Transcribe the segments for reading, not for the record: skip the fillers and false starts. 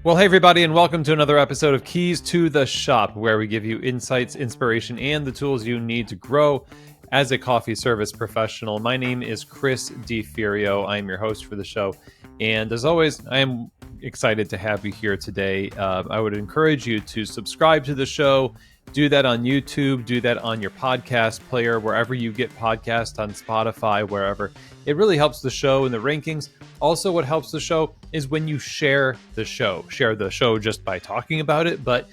Well, hey, everybody, and welcome to another episode of Keys to the Shop, where we give you insights, inspiration, and the tools you need to grow as a coffee service professional. My name is Chris DiFiorio. I am your host for the show. And as always, I am excited to have you here today. I would encourage you to subscribe to the show. Do that on YouTube, do that on your podcast player, wherever you get podcasts, on Spotify, wherever. It really helps the show in the rankings. Also, what helps the show is when you share the show. Share the show just by talking about it. But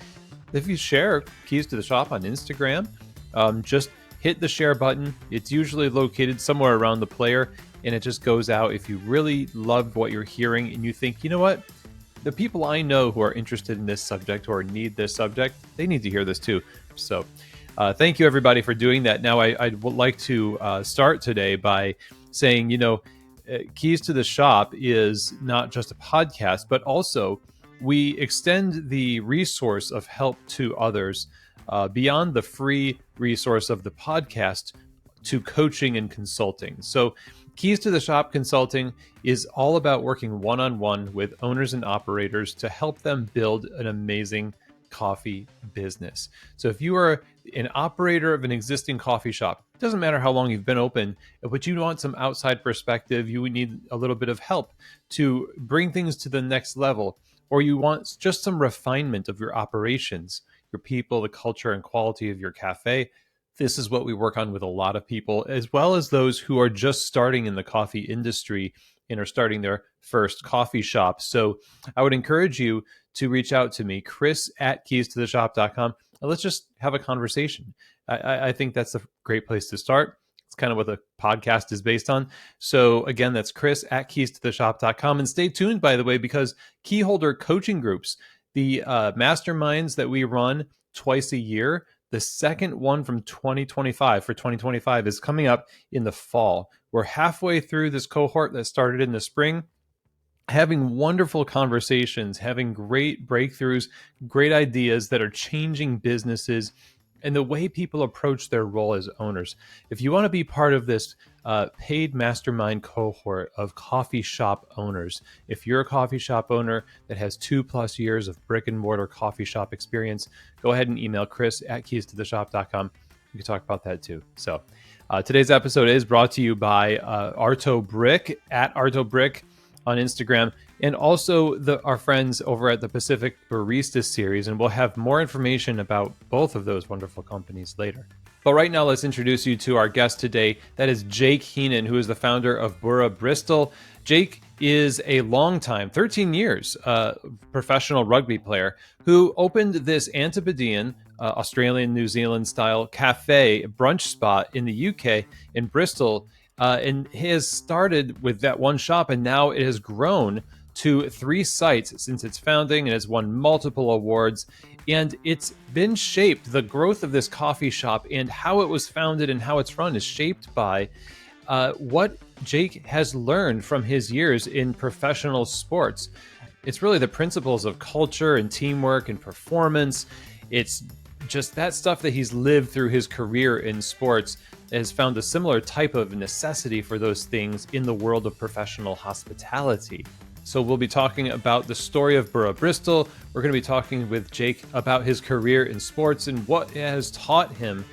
if you share Keys to the Shop on Instagram, just hit the share button. It's usually located somewhere around the player, and it just goes out. If you really love what you're hearing and you think, you know what? The people I know who are interested in this subject or need this subject, they need to hear this too. So thank you, everybody, for doing that. Now, I would like to start today by saying, Keys to the Shop is not just a podcast, but also we extend the resource of help to others beyond the free resource of the podcast to coaching and consulting. So Keys to the Shop Consulting is all about working one-on-one with owners and operators to help them build an amazing coffee business. So if you are an operator of an existing coffee shop, it doesn't matter how long you've been open, but you want some outside perspective, you need a little bit of help to bring things to the next level, or you want just some refinement of your operations, your people, the culture and quality of your cafe. This is what we work on with a lot of people, as well as those who are just starting in the coffee industry and are starting their first coffee shop. So I would encourage you to reach out to me, chris@keystotheshop.com. Let's just have a conversation. I think that's a great place to start. It's kind of what the podcast is based on. So again, that's chris@keystotheshop.com. And stay tuned, by the way, because Keyholder coaching groups, the masterminds that we run twice a year, the second one from 2025 is coming up in the fall. We're halfway through this cohort that started in the spring, having wonderful conversations, having great breakthroughs, great ideas that are changing businesses and the way people approach their role as owners. If you want to be part of this paid mastermind cohort of coffee shop owners, if you're a coffee shop owner that has 2+ years of brick and mortar coffee shop experience, go ahead and email chris@keystotheshop.com. We can talk about that too. So today's episode is brought to you by Arto Brick, @ArtoBrick on Instagram, and also our friends over at the Pacific Barista Series, and we'll have more information about both of those wonderful companies later. But right now, let's introduce you to our guest today. That is Jake Heenan, who is the founder of Burra Bristol. Jake is a longtime, 13 years, professional rugby player who opened this antipodean, Australian, New Zealand style cafe brunch spot in the UK in Bristol. And he has started with that one shop, and now it has grown to 3 sites since its founding, and has won multiple awards. And it's been shaped, the growth of this coffee shop and how it was founded and how it's run is shaped by what Jake has learned from his years in professional sports. It's really the principles of culture and teamwork and performance. It's just that stuff that he's lived through his career in sports has found a similar type of necessity for those things in the world of professional hospitality. So we'll be talking about the story of Burra Bristol. We're going to be talking with Jake about his career in sports and what it has taught him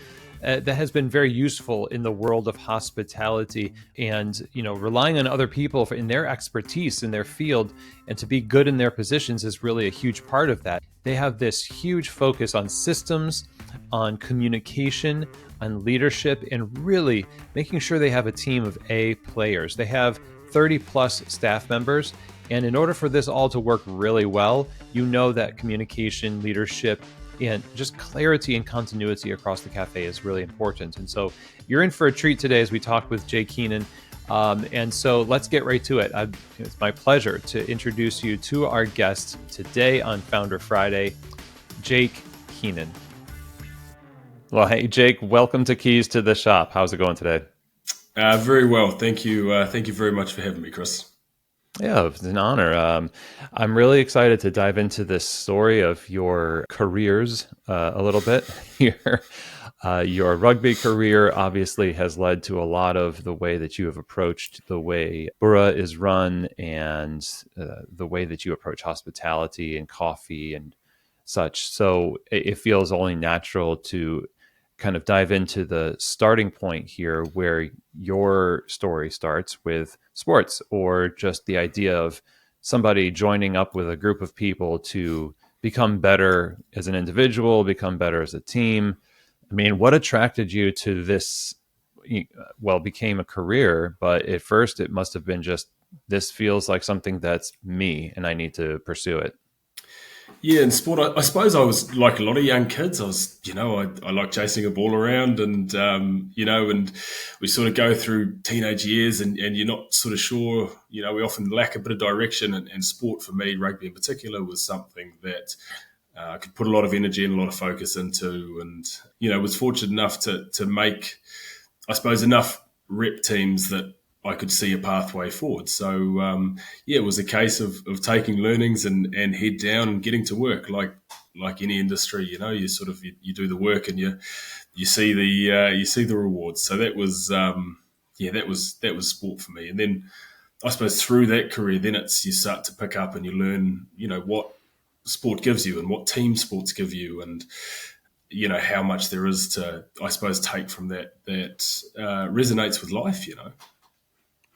that has been very useful in the world of hospitality, and relying on other people in their expertise in their field and to be good in their positions is really a huge part of that. They have this huge focus on systems, on communication, on leadership, and really making sure they have a team of A players. They have 30+ staff members, and in order for this all to work really well, that communication, leadership, and just clarity and continuity across the cafe is really important. And so you're in for a treat today as we talk with Jake Heenan. And so let's get right to it. It's my pleasure to introduce you to our guest today on Founder Friday, Jake Heenan. Well, hey, Jake, welcome to Keys to the Shop. How's it going today? Very well. Thank you. Thank you very much for having me, Chris. Yeah, it's an honor. I'm really excited to dive into this story of your careers a little bit here. Your rugby career obviously has led to a lot of the way that you have approached the way Burra is run and the way that you approach hospitality and coffee and such. So it feels only natural to kind of dive into the starting point here where your story starts with sports or just the idea of somebody joining up with a group of people to become better as an individual, become better as a team. I mean, what attracted you to this? Well, became a career, but at first it must have been just this feels like something that's me and I need to pursue it. Yeah, in sport, I suppose I was like a lot of young kids. I like chasing a ball around, and we sort of go through teenage years, and you're not sort of sure. We often lack a bit of direction, and sport for me, rugby in particular, was something that I could put a lot of energy and a lot of focus into, and was fortunate enough to make, I suppose, enough rep teams that I could see a pathway forward. So it was a case of taking learnings and head down and getting to work like any industry. You do the work and you see the rewards. So that was sport for me. And then I suppose through that career, then you start to pick up and you learn what sport gives you and what team sports give you, and how much there is to, I suppose, take from that resonates with life.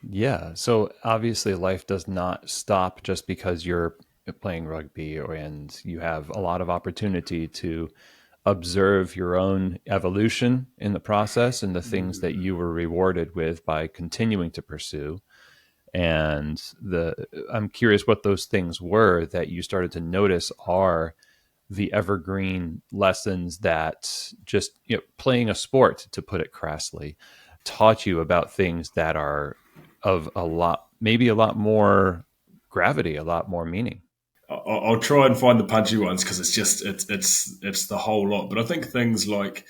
Yeah. So obviously, life does not stop just because you're playing rugby, and you have a lot of opportunity to observe your own evolution in the process and the things that you were rewarded with by continuing to pursue. And I'm curious what those things were that you started to notice are the evergreen lessons that just playing a sport, to put it crassly, taught you about things that are of a lot, maybe a lot more gravity, a lot more meaning. I'll try and find the punchy ones because it's the whole lot. But I think things like,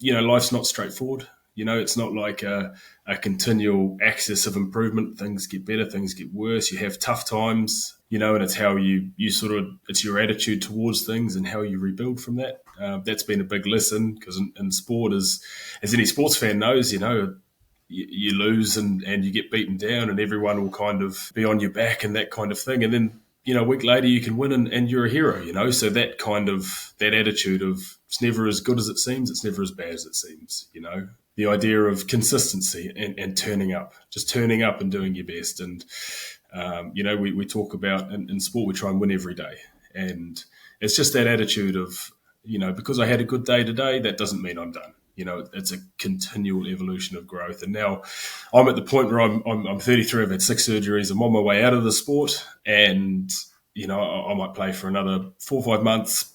life's not straightforward. It's not like a continual access of improvement. Things get better, things get worse. You have tough times, and it's how you sort of, it's your attitude towards things and how you rebuild from that. That's been a big lesson because in sport, as any sports fan knows, you lose and you get beaten down and everyone will kind of be on your back and that kind of thing. And then, a week later you can win and you're a hero. So that attitude of it's never as good as it seems, it's never as bad as it seems. The idea of consistency and just turning up and doing your best. And, we talk about in sport, we try and win every day. And it's just that attitude of, because I had a good day today, that doesn't mean I'm done. It's a continual evolution of growth. And now I'm at the point where I'm 33. I've had 6 surgeries. I'm on my way out of the sport, and I might play for another 4 or 5 months.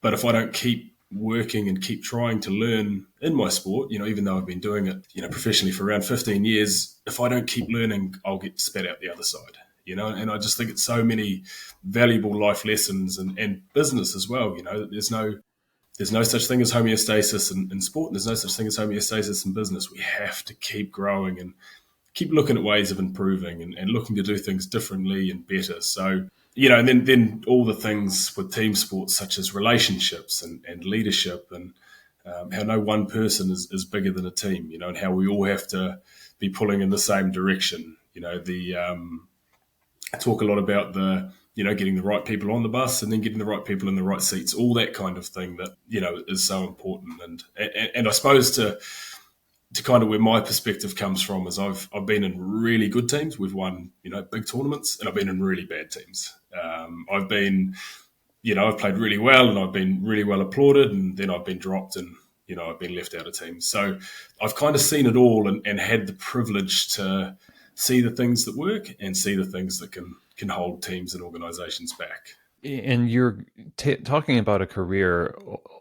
But if I don't keep working and keep trying to learn in my sport, even though I've been doing it, professionally for around 15 years, if I don't keep learning, I'll get spat out the other side. And I just think it's so many valuable life lessons and business as well. There's no such thing as homeostasis in sport. And there's no such thing as homeostasis in business. We have to keep growing and keep looking at ways of improving and looking to do things differently and better. So, and then all the things with team sports, such as relationships and leadership and how no one person is bigger than a team, and how we all have to be pulling in the same direction. I talk a lot about getting the right people on the bus and then getting the right people in the right seats, all that kind of thing that, is so important. And I suppose to kind of where my perspective comes from is I've been in really good teams. We've won, big tournaments, and I've been in really bad teams. I've played really well and I've been really well applauded, and then I've been dropped and, I've been left out of teams. So I've kind of seen it all and had the privilege to see the things that work and see the things that can hold teams and organizations back. And you're talking about a career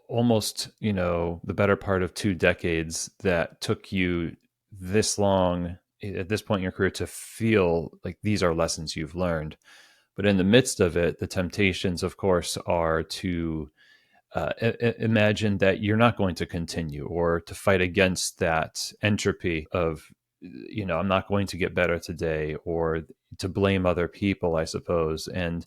almost, the better part of 2 decades that took you this long at this point in your career to feel like these are lessons you've learned. But in the midst of it, the temptations, of course, are to imagine that you're not going to continue, or to fight against that entropy of, I'm not going to get better today, or to blame other people, I suppose. And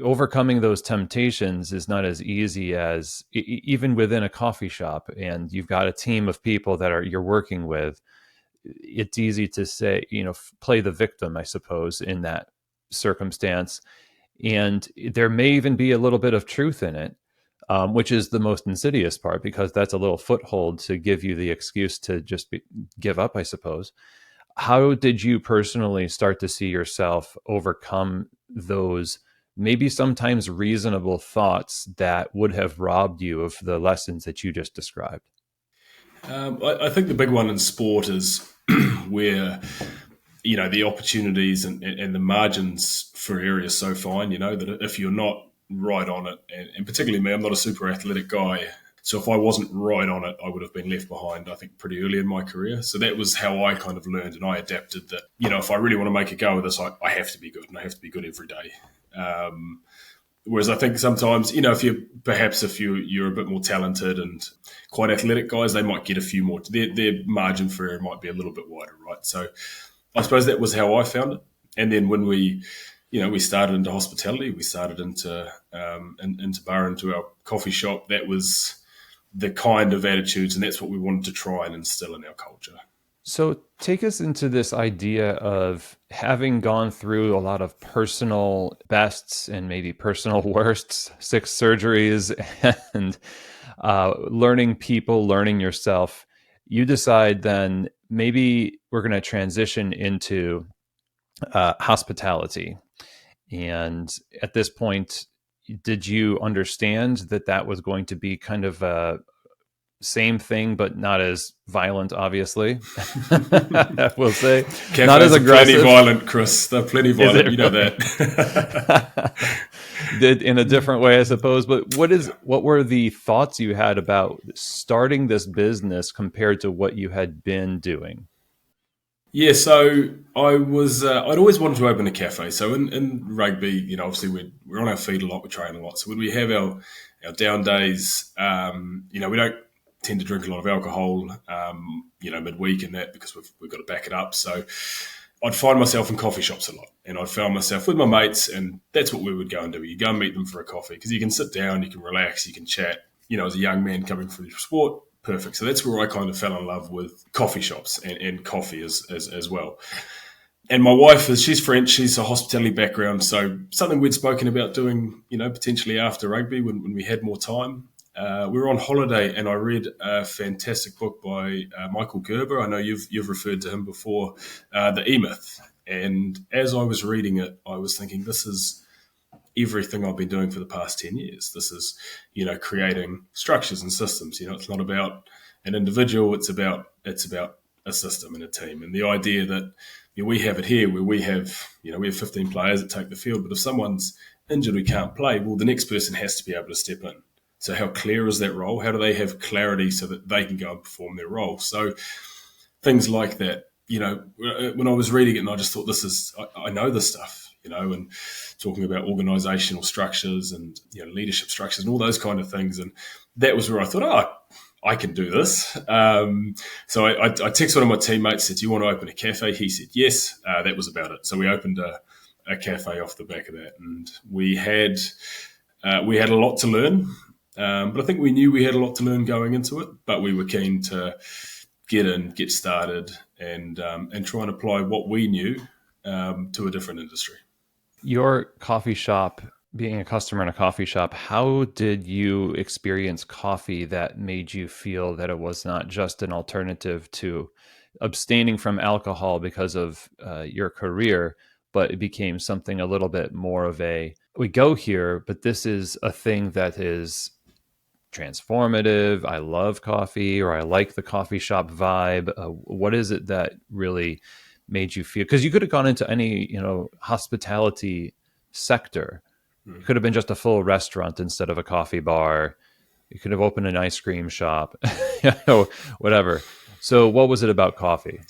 overcoming those temptations is not as easy as even within a coffee shop, and you've got a team of people that you're working with. It's easy to say, play the victim, I suppose, in that circumstance. And there may even be a little bit of truth in it, which is the most insidious part, because that's a little foothold to give you the excuse to just give up, I suppose. How did you personally start to see yourself overcome those maybe sometimes reasonable thoughts that would have robbed you of the lessons that you just described? I think the big one in sport is where the opportunities and the margins for error are so fine. That if you're not right on it, and particularly me, I'm not a super athletic guy. So if I wasn't right on it, I would have been left behind, I think, pretty early in my career. So that was how I kind of learned, and I adapted that, if I really want to make a go of this, I have to be good, and I have to be good every day. Whereas I think sometimes, if you're a bit more talented and quite athletic guys, they might get a few more. Their margin for error might be a little bit wider, right? So I suppose that was how I found it. And then when we started into hospitality, we started into bar, into our coffee shop. That was the kind of attitudes, and that's what we wanted to try and instill in our culture. So take us into this idea of having gone through a lot of personal bests and maybe personal worsts, 6 surgeries, and learning people, learning yourself. You decide then maybe we're going to transition into hospitality. And at this point, did you understand that was going to be kind of a same thing, but not as violent, obviously? We'll say Cafes not as aggressive. Plenty violent, Chris. They're plenty violent. You know that. In a different way, I suppose. But what were the thoughts you had about starting this business compared to what you had been doing? Yeah, so I'd always wanted to open a cafe. So in rugby, obviously we're on our feet a lot, we train a lot. So when we have our down days, we don't tend to drink a lot of alcohol, midweek and that, because we've got to back it up. So I'd find myself in coffee shops a lot, and I'd found myself with my mates, and that's what we would go and do. You go and meet them for a coffee, because you can sit down, you can relax, you can chat. As a young man coming from sport, perfect. So that's where I kind of fell in love with coffee shops and coffee as well. And my wife, she's French, she's a hospitality background, so something we'd spoken about doing, potentially after rugby when we had more time. We were on holiday, and I read a fantastic book by Michael Gerber. I know you've referred to him before, The E-Myth. And as I was reading it, I was thinking, this is everything I've been doing for the past 10 years. This is, creating structures and systems. It's not about an individual. It's about a system and a team. And the idea that we have it here where we have 15 players that take the field, but if someone's injured who can't play, well, the next person has to be able to step in. So how clear is that role? How do they have clarity so that they can go and perform their role? So things like that, when I was reading it, and I just thought, I know this stuff, and talking about organizational structures and leadership structures and all those kind of things. And that was where I thought, I can do this. So I texted one of my teammates, said, do you want to open a cafe? He said, yes. That was about it. So we opened a cafe off the back of that. And we had a lot to learn. But I think we knew we had a lot to learn going into it, but we were keen to get started and try and apply what we knew to a different industry. Your coffee shop, being a customer in a coffee shop, how did you experience coffee that made you feel that it was not just an alternative to abstaining from alcohol because of your career, but it became something a little bit more of we go here, but this is a thing that is transformative. I love coffee, or I like the coffee shop vibe. What is it that really made you feel? Because you could have gone into any, hospitality sector. It could have been just a full restaurant instead of a coffee bar. You could have opened an ice cream shop, whatever. So what was it about coffee?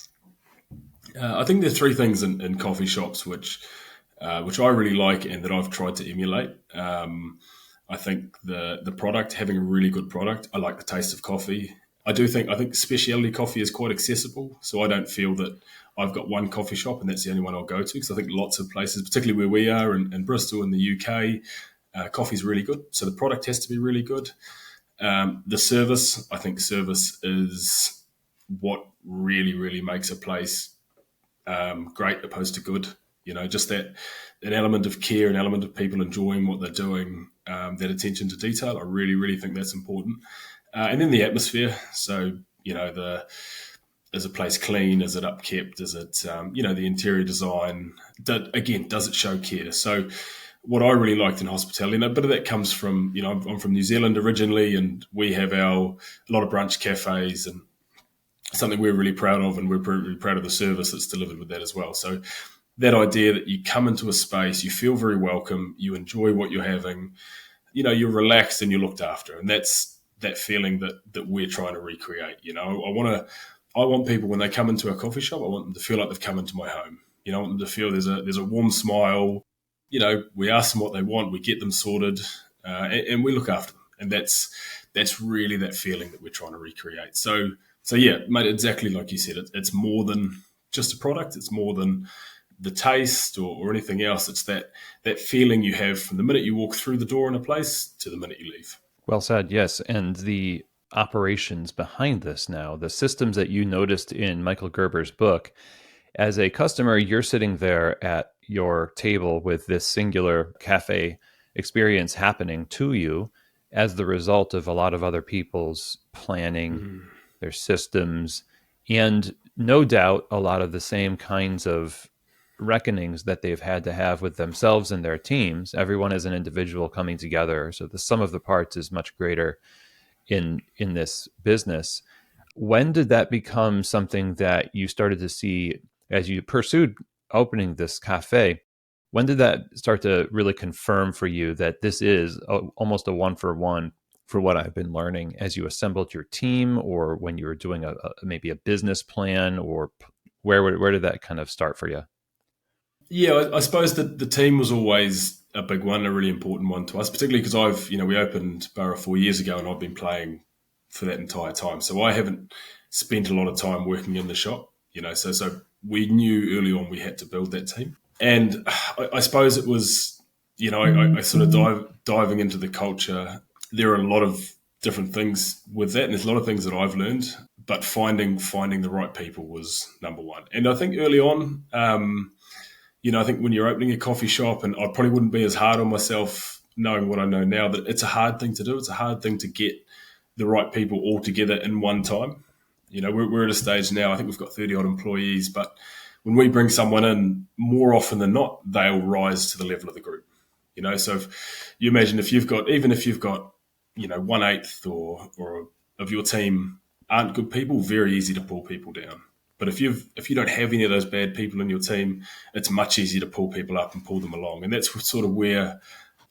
I think there's 3 things in coffee shops which I really like and that I've tried to emulate. I think the product, having a really good product. I like the taste of coffee. I think specialty coffee is quite accessible. So I don't feel that I've got one coffee shop and that's the only one I'll go to, because I think lots of places, particularly where we are in Bristol in the UK, coffee's really good. So the product has to be really good. The service, I think service is what really, really makes a place great opposed to good. You know, just that an element of care, an element of people enjoying what they're doing, that attention to detail. I really, really think that's important. And then the atmosphere. So, you know, is a place clean? Is it upkept? Is it, the interior design? Does it show care? So what I really liked in hospitality, and a bit of that comes from, I'm from New Zealand originally, and we have a lot of brunch cafes, and something we're really proud of, and we're really proud of the service that's delivered with that as well. So that idea that you come into a space, you feel very welcome, you enjoy what you're having, you're relaxed and you're looked after. And that's that feeling that we're trying to recreate. I want people, when they come into a coffee shop, I want them to feel like they've come into my home. I want them to feel there's a warm smile. We ask them what they want, we get them sorted, and we look after them. And that's really that feeling that we're trying to recreate. So yeah, mate, exactly like you said, it's more than just a product. It's more than the taste or anything else. It's that feeling you have from the minute you walk through the door in a place to the minute you leave. Well said, yes. And the operations behind this now, the systems that you noticed in Michael Gerber's book, as a customer, you're sitting there at your table with this singular cafe experience happening to you as the result of a lot of other people's planning, their systems, and no doubt a lot of the same kinds of reckonings that they've had to have with themselves and their teams. Everyone is an individual coming together, so the sum of the parts is much greater in this business. When did that become something that you started to see as you pursued opening this cafe? When did that start to really confirm for you that this is almost a one-for-one for what I've been learning as you assembled your team, or when you were doing maybe a business plan, or where did that kind of start for you? Yeah, I suppose that the team was always a big one, a really important one to us, particularly because we opened Burra 4 years ago, and I've been playing for that entire time. So I haven't spent a lot of time working in the shop, so we knew early on we had to build that team. And I suppose it was, I sort of diving into the culture. There are a lot of different things with that, and there's a lot of things that I've learned, but finding the right people was number one. And I think early on, I think when you're opening a coffee shop, and I probably wouldn't be as hard on myself knowing what I know now, that it's a hard thing to do. It's a hard thing to get the right people all together in one time. We're at a stage now, I think we've got 30 odd employees, but when we bring someone in, more often than not, they'll rise to the level of the group. So if you imagine if you've got 1/8 or of your team aren't good people, very easy to pull people down. But if you don't have any of those bad people in your team, it's much easier to pull people up and pull them along. And that's sort of where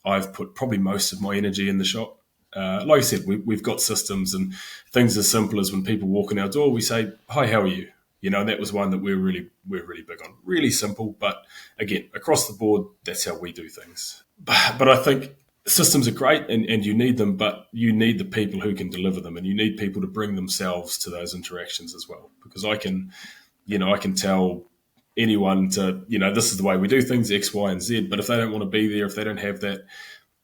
I've put probably most of my energy in the shop. Like I said, we've got systems and things as simple as when people walk in our door, we say, "Hi, how are you?" And that was one that we're really big on. Really simple, but again, across the board, that's how we do things. But I think systems are great and you need them, but you need the people who can deliver them, and you need people to bring themselves to those interactions as well. Because I can tell anyone to, this is the way we do things, X, Y, and Z, but if they don't want to be there, if they don't have that,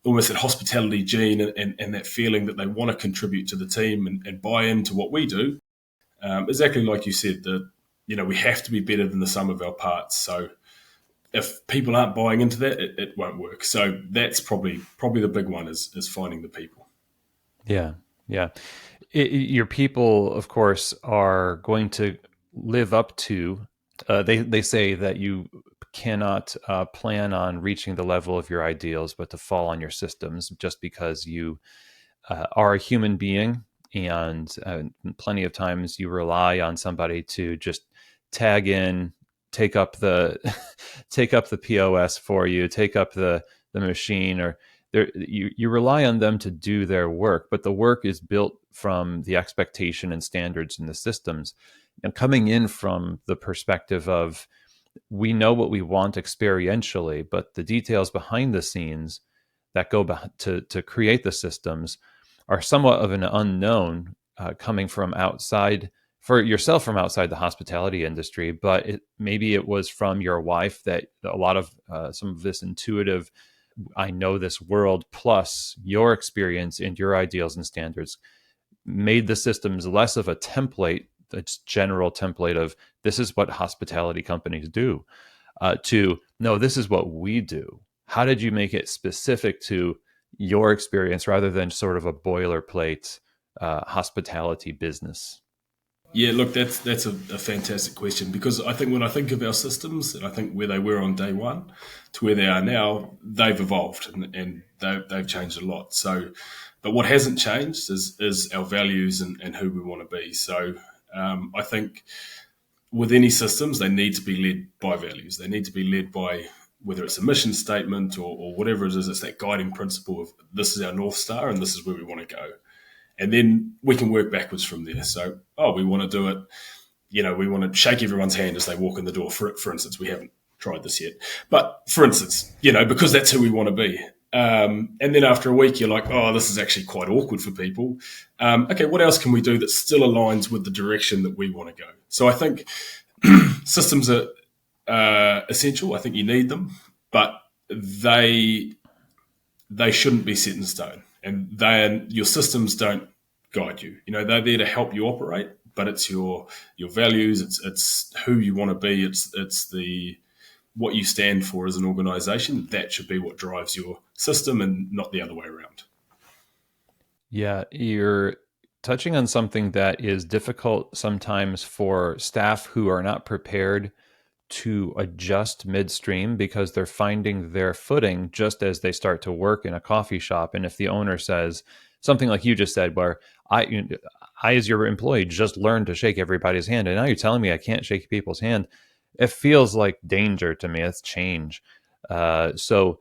almost that hospitality gene and that feeling that they want to contribute to the team and buy into what we do, exactly like you said, that, we have to be better than the sum of our parts. So if people aren't buying into that, it won't work. So that's probably the big one is finding the people. Yeah, yeah. Your people, of course, are going to live up to. They say that you cannot plan on reaching the level of your ideals, but to fall on your systems, just because you are a human being, and plenty of times you rely on somebody to just tag in, take up the POS for you, take up the machine, or you rely on them to do their work, but the work is built from the expectation and standards and the systems, and coming in from the perspective of, we know what we want experientially, but the details behind the scenes that go to create the systems are somewhat of an unknown. coming from outside, for yourself from outside the hospitality industry, but maybe it was from your wife that a lot of some of this intuitive, I know this world, plus your experience and your ideals and standards made the systems less of a template, its general template of this is what hospitality companies do, to no, this is what we do. How did you make it specific to your experience rather than sort of a boilerplate hospitality business? Yeah, look, that's a fantastic question, because I think when I think of our systems and I think where they were on day one to where they are now, they've evolved and they've changed a lot. So, but what hasn't changed is our values and who we want to be. So I think with any systems, they need to be led by values. They need to be led by whether it's a mission statement or whatever it is. It's that guiding principle of this is our North Star and this is where we want to go. And then we can work backwards from there. So, we want to do it. We want to shake everyone's hand as they walk in the door. For instance, we haven't tried this yet. But for instance, because that's who we want to be. And then after a week, you're like, this is actually quite awkward for people. Okay, what else can we do that still aligns with the direction that we want to go? So I think systems are essential. I think you need them, but they shouldn't be set in stone. And your systems don't guide you. They're there to help you operate, but it's your values. It's who you want to be. It's the what you stand for as an organization. That should be what drives your system and not the other way around. Yeah, you're touching on something that is difficult sometimes for staff who are not prepared to adjust midstream because they're finding their footing just as they start to work in a coffee shop. And if the owner says something like you just said, where I as your employee just learned to shake everybody's hand, and now you're telling me I can't shake people's hand, it feels like danger to me. It's change. So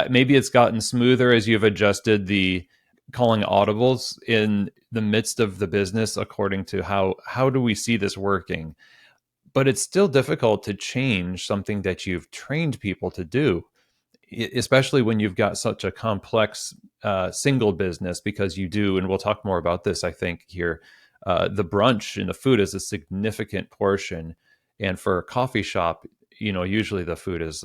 maybe it's gotten smoother as you've adjusted the calling audibles in the midst of the business according to how do we see this working. But it's still difficult to change something that you've trained people to do, especially when you've got such a complex single business, because you do, and we'll talk more about this, I think, here, the brunch and the food is a significant portion. And for a coffee shop, usually the food is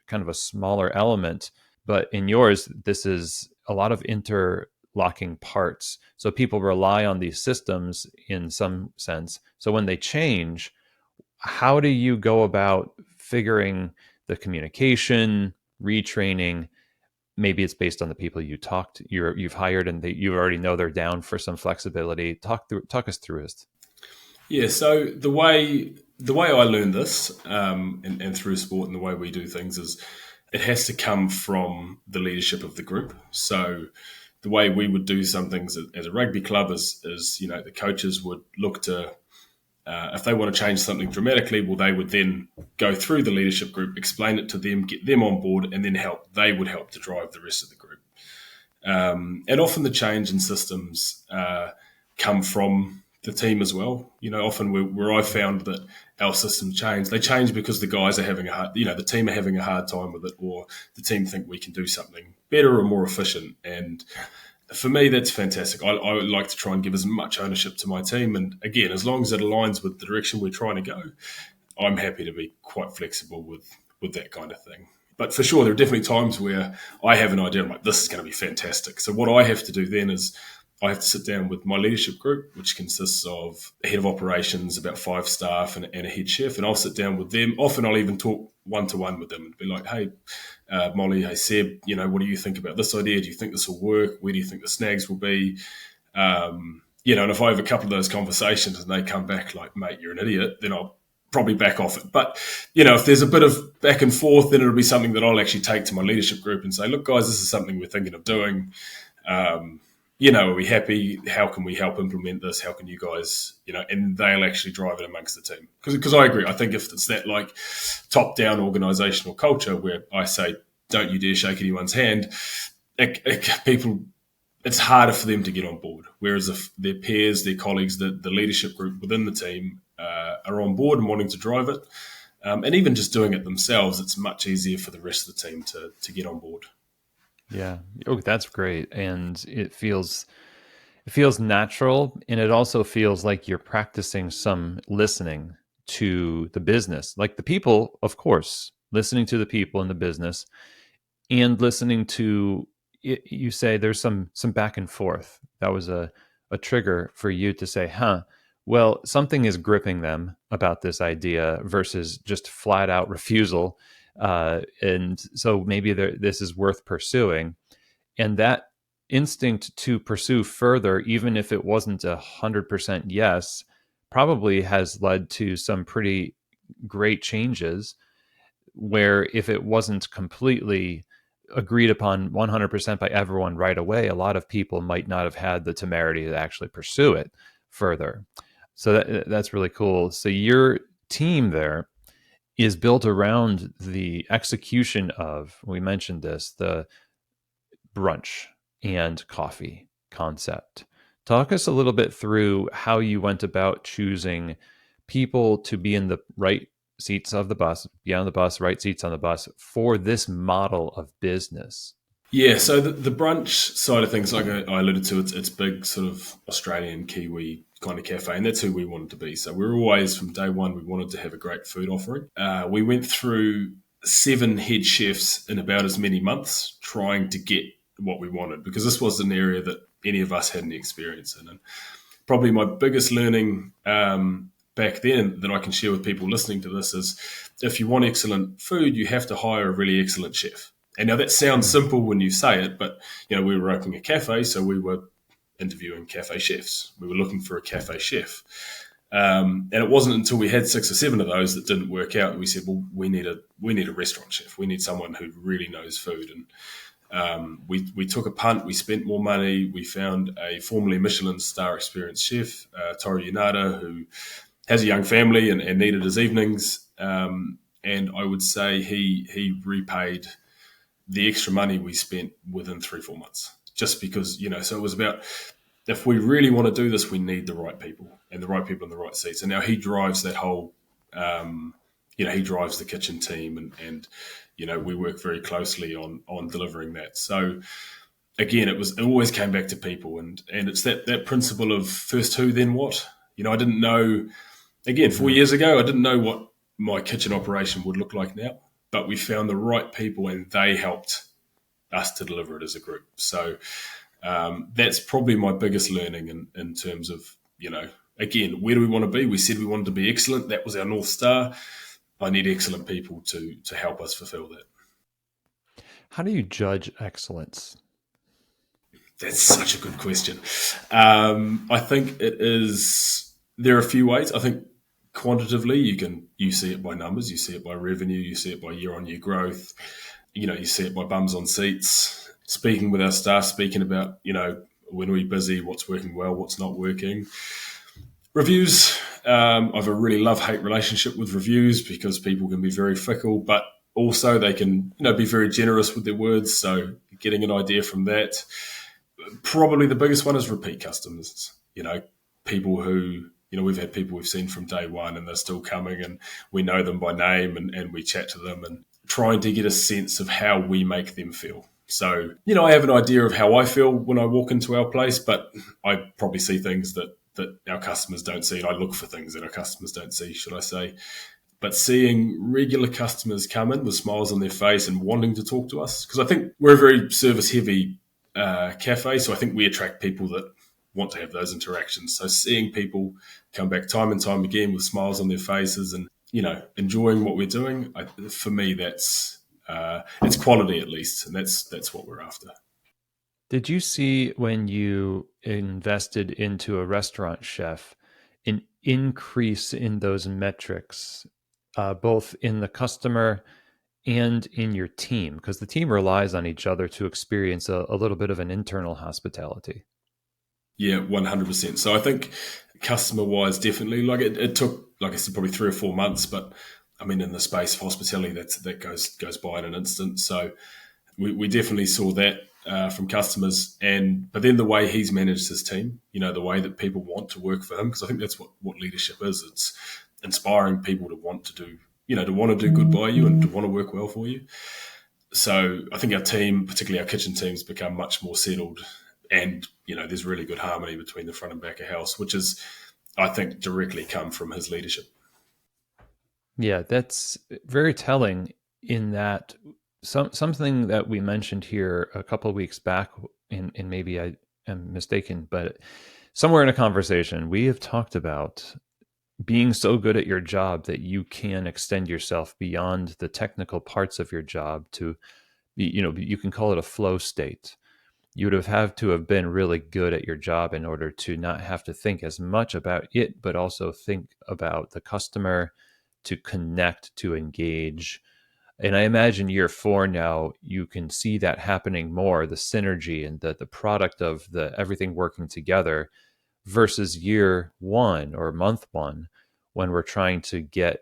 kind of a smaller element. But in yours, this is a lot of interlocking parts. So people rely on these systems in some sense. So when they change, how do you go about figuring the communication, retraining? Maybe it's based on the people you've hired, and you already know they're down for some flexibility. Talk us through this. Yeah. So the way I learned this, and through sport and the way we do things, is it has to come from the leadership of the group. So the way we would do some things as a rugby club is the coaches would look to. If they want to change something dramatically, well, they would then go through the leadership group, explain it to them, get them on board, and then they would help to drive the rest of the group. And often the change in systems come from the team as well. Often where I found that our systems they change because the guys are having the team are having a hard time with it, or the team think we can do something better or more efficient. And for me, that's fantastic. I would like to try and give as much ownership to my team. And again, as long as it aligns with the direction we're trying to go, I'm happy to be quite flexible with that kind of thing. But for sure, there are definitely times where I have an idea. I'm like, this is going to be fantastic. So what I have to do then is I have to sit down with my leadership group, which consists of a head of operations, about 5 staff, and a head chef. And I'll sit down with them. Often I'll even talk one-to-one with them and be like, hey, Molly, hey, Seb, what do you think about this idea? Do you think this will work? Where do you think the snags will be? And if I have a couple of those conversations and they come back like, mate, you're an idiot, then I'll probably back off it. But, if there's a bit of back and forth, then it'll be something that I'll actually take to my leadership group and say, look, guys, this is something we're thinking of doing. Are we happy? How can we help implement this? How can you guys, and they'll actually drive it amongst the team. Because I agree. I think if it's that like top-down organizational culture where I say, don't you dare shake anyone's hand, people, it's harder for them to get on board. Whereas if their peers, their colleagues, the leadership group within the team are on board and wanting to drive it, and even just doing it themselves, it's much easier for the rest of the team to get on board. Yeah. Oh, that's great. And it feels It feels natural, and it also feels like you're practicing some listening to the business, like the people, of course, listening to the people in the business, and listening to you say there's some back and forth. That was a trigger for you to say, huh, well, something is gripping them about this idea versus just flat out refusal. And so maybe this is worth pursuing. And that instinct to pursue further, even if it wasn't 100% yes, probably has led to some pretty great changes, where if it wasn't completely agreed upon 100% by everyone right away, a lot of people might not have had the temerity to actually pursue it further. So that's really cool. So your team there is built around the execution of, we mentioned this, the brunch and coffee concept. Talk us a little bit through how you went about choosing people to be in the right seats of the bus, be on the bus, right seats on the bus for this model of business. Yeah, so the brunch side of things, like I alluded to, it's big sort of Australian Kiwi kind of cafe, and that's who we wanted to be. So we were always, from day one, we wanted to have a great food offering. We went through 7 head chefs in about as many months trying to get what we wanted, because this was an area that any of us had any experience in. And probably my biggest learning back then that I can share with people listening to this is, if you want excellent food, you have to hire a really excellent chef. And now that sounds simple when you say it, but we were opening a cafe, so we were interviewing cafe chefs. We were looking for a cafe chef. And it wasn't until we had 6 or 7 of those that didn't work out that we said, well, we need a restaurant chef. We need someone who really knows food. And we took a punt. We spent more money. We found a formerly Michelin star experienced chef, Toru Yanada, who has a young family and needed his evenings. And I would say he repaid the extra money we spent within 3-4 months, just because, so it was about, if we really want to do this, we need the right people and the right people in the right seats. And now he drives that whole, he drives the kitchen team and we work very closely on delivering that. So again, it always came back to people, and it's that principle of first who, then what. I didn't know, again, 4 years ago, I didn't know what my kitchen operation would look like now, but we found the right people and they helped us to deliver it as a group. So that's probably my biggest learning in terms of, again, where do we want to be? We said we wanted to be excellent. That was our North Star. I need excellent people to help us fulfill that. How do you judge excellence? That's such a good question. I think there are a few ways. I think quantitatively, you see it by numbers, you see it by revenue, you see it by year-on-year growth, you see it by bums on seats, speaking with our staff, speaking about, when we're busy, what's working well, what's not working. Reviews, I have a really love-hate relationship with reviews, because people can be very fickle, but also they can, be very generous with their words. So getting an idea from that. Probably the biggest one is repeat customers, people who, we've had people we've seen from day one and they're still coming, and we know them by name and we chat to them and trying to get a sense of how we make them feel. So, I have an idea of how I feel when I walk into our place, but I probably see things that our customers don't see, and I look for things that our customers don't see, should I say. But seeing regular customers come in with smiles on their face and wanting to talk to us, because I think we're a very service-heavy cafe, so I think we attract people that want to have those interactions. So seeing people come back time and time again with smiles on their faces and enjoying what we're doing, for me, that's it's quality, at least, and that's what we're after. Did you see, when you invested into a restaurant chef, an increase in those metrics, both in the customer and in your team? Because the team relies on each other to experience a little bit of an internal hospitality. Yeah, 100%. So I think customer-wise, definitely, like it took, like I said, probably 3 or 4 months, but I mean, in the space of hospitality, that goes by in an instant. So we definitely saw that from customers, but then the way he's managed his team, the way that people want to work for him, because I think that's what leadership is. It's inspiring people to want to do, to want to do good by you and to want to work well for you. So I think our team, particularly our kitchen teams, become much more settled and there's really good harmony between the front and back of house, which is, I think, directly come from his leadership. Yeah, that's very telling in that something that we mentioned here a couple of weeks back, and maybe I am mistaken, but somewhere in a conversation, we have talked about being so good at your job that you can extend yourself beyond the technical parts of your job to be, you can call it a flow state. You would have to have been really good at your job in order to not have to think as much about it, but also think about the customer, to connect, to engage. And I imagine year 4 now, you can see that happening more, the synergy and the product of the everything working together, versus year 1 or month 1, when we're trying to get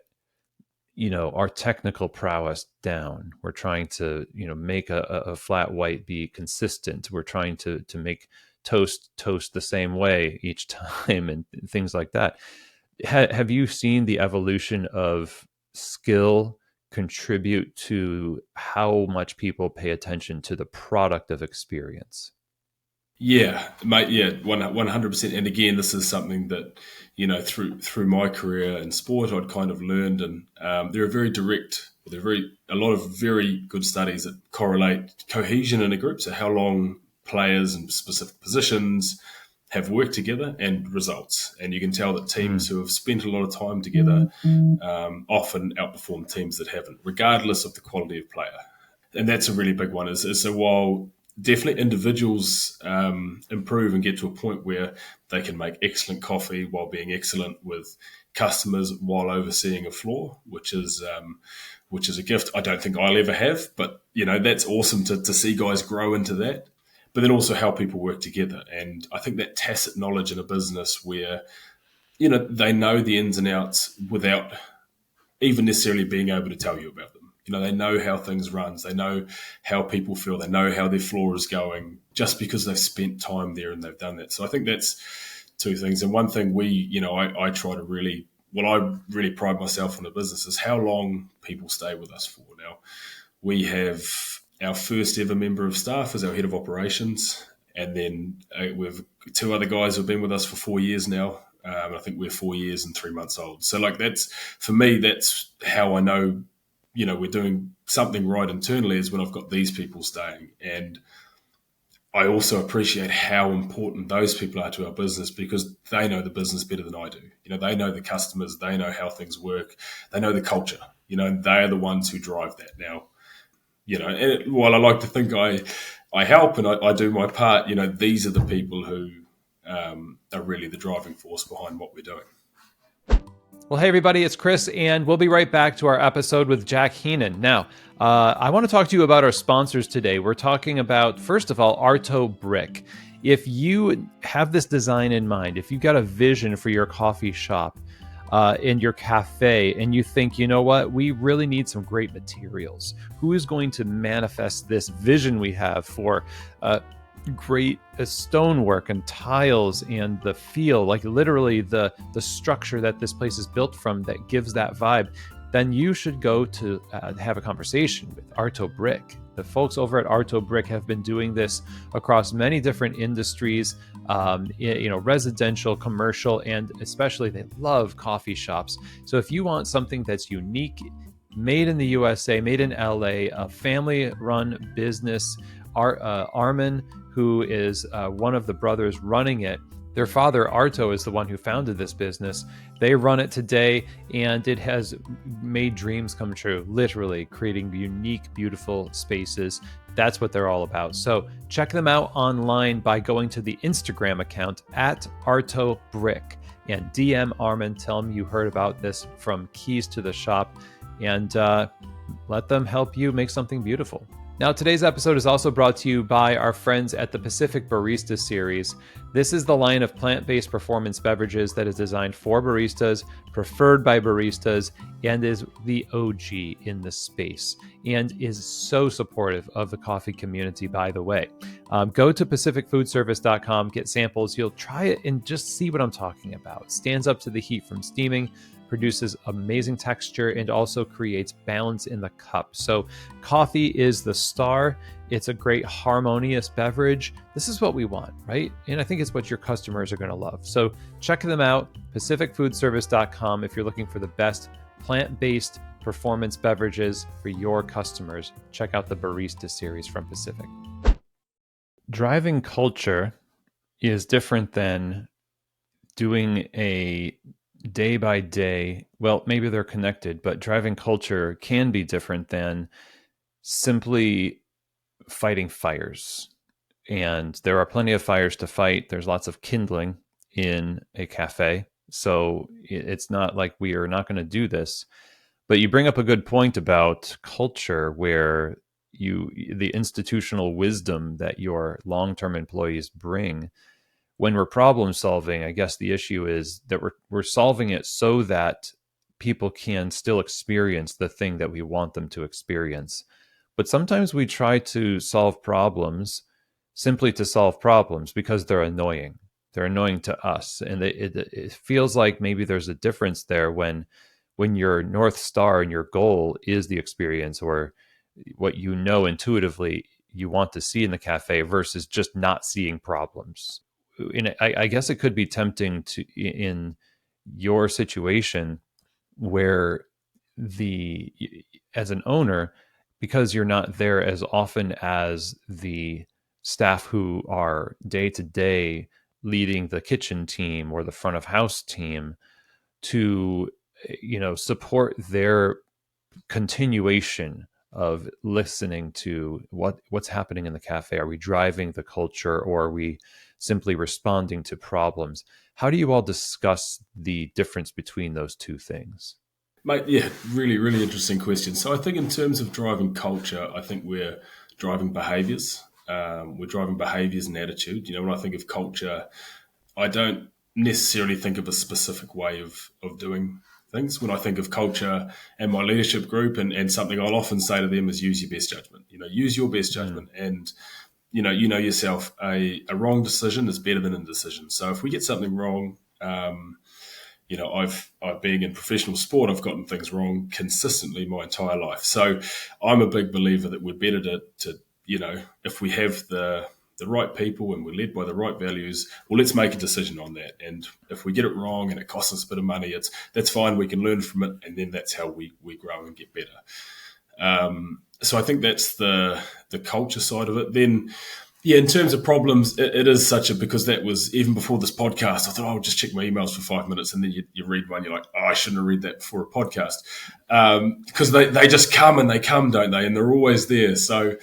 our technical prowess down. We're trying to make a flat white be consistent. We're trying to make toast the same way each time, and things like that. Have you seen the evolution of skill contribute to how much people pay attention to the product of experience? Yeah, mate. Yeah, 100%. And again, this is something that through my career in sport, I'd kind of learned, and there are a lot of very good studies that correlate cohesion in a group. So how long players in specific positions have worked together and results. And you can tell that teams who have spent a lot of time together often outperform teams that haven't, regardless of the quality of player. And that's a really big one. So while definitely individuals improve and get to a point where they can make excellent coffee while being excellent with customers while overseeing a floor, which is a gift I don't think I'll ever have. But that's awesome to see guys grow into that. But then also how people work together. And I think that tacit knowledge in a business where they know the ins and outs without even necessarily being able to tell you about them. They know how things run. They know how people feel. They know how their floor is going just because they've spent time there and they've done that. So I think that's two things. And one thing I try to really pride myself on the business is how long people stay with us for. Now, we have our first ever member of staff as our head of operations. And then we've 2 other guys who've been with us for 4 years now. I think we're 4 years and 3 months old. So for me, that's how I know we're doing something right internally, is when I've got these people staying. And I also appreciate how important those people are to our business, because they know the business better than I do. They know the customers, they know how things work, they know the culture, and they are the ones who drive that now. And while I like to think I help and I do my part, these are the people who are really the driving force behind what we're doing. Well, hey, everybody, it's Chris, and we'll be right back to our episode with Jack Heenan. Now, I want to talk to you about our sponsors today. We're talking about, first of all, Arto Brick. If you have this design in mind, if you've got a vision for your coffee shop, in your cafe, and you think, what, we really need some great materials. Who is going to manifest this vision we have for great stonework and tiles and the feel, like literally the structure that this place is built from that gives that vibe? Then you should go to have a conversation with Arto Brick. The folks over at Arto Brick have been doing this across many different industries, residential, commercial, and especially they love coffee shops. So if you want something that's unique, made in the USA, made in LA, a family-run business, Armin, who is one of the brothers running it, their father, Arto, is the one who founded this business. They run it today, and it has made dreams come true, literally creating unique, beautiful spaces. That's what they're all about. So check them out online by going to the Instagram account at Arto Brick and DM Armin. Tell him you heard about this from Keys to the Shop, and let them help you make something beautiful. Now, today's episode is also brought to you by our friends at the Pacific Barista Series. This is the line of plant-based performance beverages that is designed for baristas, preferred by baristas, and is the OG in the space, and is so supportive of the coffee community, by the way. Go to pacificfoodservice.com, get samples. You'll try it and just see what I'm talking about. Stands up to the heat from steaming, produces amazing texture, and also creates balance in the cup. So coffee is the star. It's a great harmonious beverage. This is what we want, right? And I think it's what your customers are going to love. So check them out, pacificfoodservice.com, if you're looking for the best plant-based performance beverages for your customers. Check out the Barista series from Pacific. Driving culture is different than doing a day by day, well, maybe they're connected, but driving culture can be different than simply fighting fires. And there are plenty of fires to fight. There's lots of kindling in a cafe. So it's not like we are not going to do this. But you bring up a good point about culture, where the institutional wisdom that your long-term employees bring when we're problem solving. I guess the issue is that we're solving it so that people can still experience the thing that we want them to experience. But sometimes we try to solve problems simply to solve problems because they're annoying. They're annoying to us, and it feels like maybe there's a difference there when your North Star and your goal is the experience, or what you know intuitively you want to see in the cafe, versus just not seeing problems. And I guess it could be tempting to, in your situation, where as an owner, because you're not there as often as the staff who are day to day leading the kitchen team or the front of house team, to support their continuation of listening to what's happening in the cafe. Are we driving the culture, or are we simply responding to problems? How do you all discuss the difference between those two things? Mate, yeah, really, really interesting question. So I think in terms of driving culture, I think we're driving behaviours. We're driving behaviours and attitude. When I think of culture, I don't necessarily think of a specific way of doing things. When I think of culture and my leadership group, and something I'll often say to them is use your best judgment. Use your best judgment. And, you know yourself, a wrong decision is better than a decision. So if we get something wrong, I've being in professional sport, I've gotten things wrong consistently my entire life. So I'm a big believer that we're better to if we have the right people and we're led by the right values, well, let's make a decision on that. And if we get it wrong and it costs us a bit of money, that's fine. We can learn from it, and then that's how we grow and get better. So I think that's the culture side of it. Then, yeah, in terms of problems, it is because that was even before this podcast. I thought, I'll just check my emails for 5 minutes, and then you read one, you're like, I shouldn't have read that before a podcast, because they just come, don't they? And they're always there. So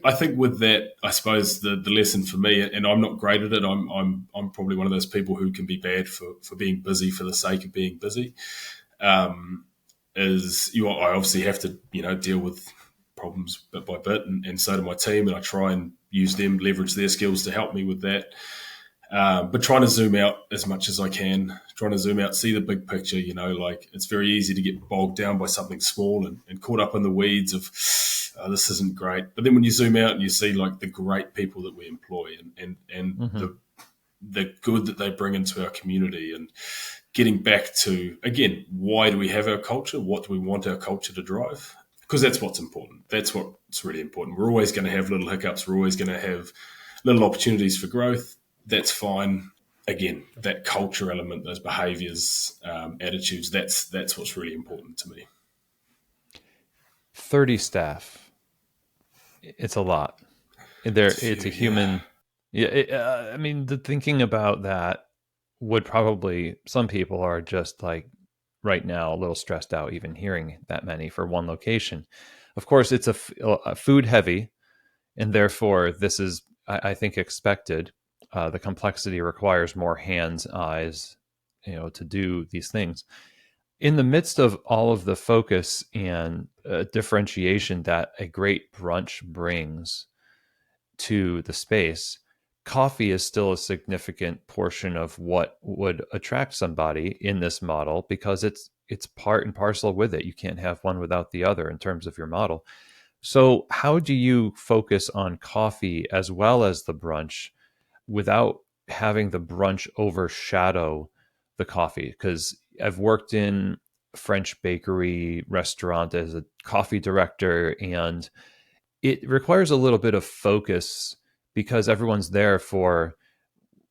I think with that, I suppose the lesson for me, and I'm not great at it. I'm probably one of those people who can be bad for being busy for the sake of being busy. I obviously have to deal with problems bit by bit, and so do my team, and I try and use them, leverage their skills to help me with that. But trying to zoom out as much as I can, trying to zoom out, see the big picture. It's very easy to get bogged down by something small and caught up in the weeds of, this isn't great. But then when you zoom out and you see the great people that we employ, and Mm-hmm. the good that they bring into our community, and getting back to, again, why do we have our culture? What do we want our culture to drive? Because that's what's important. That's what's really important. We're always going to have little hiccups. We're always going to have little opportunities for growth. That's fine. Again, that culture element, those behaviours, attitudes, that's what's really important to me. 30 staff. It's a lot. It's a human. Yeah. The thinking about that would probably, some people are just like right now a little stressed out even hearing that many for one location. Of course, it's a food heavy, and therefore this is, I think, expected. The complexity requires more hands, eyes, to do these things. In the midst of all of the focus and differentiation that a great brunch brings to the space, coffee is still a significant portion of what would attract somebody in this model, because it's part and parcel with it. You can't have one without the other in terms of your model. So how do you focus on coffee as well as the brunch without having the brunch overshadow the coffee? Because I've worked in French bakery restaurant as a coffee director, and it requires a little bit of focus because everyone's there for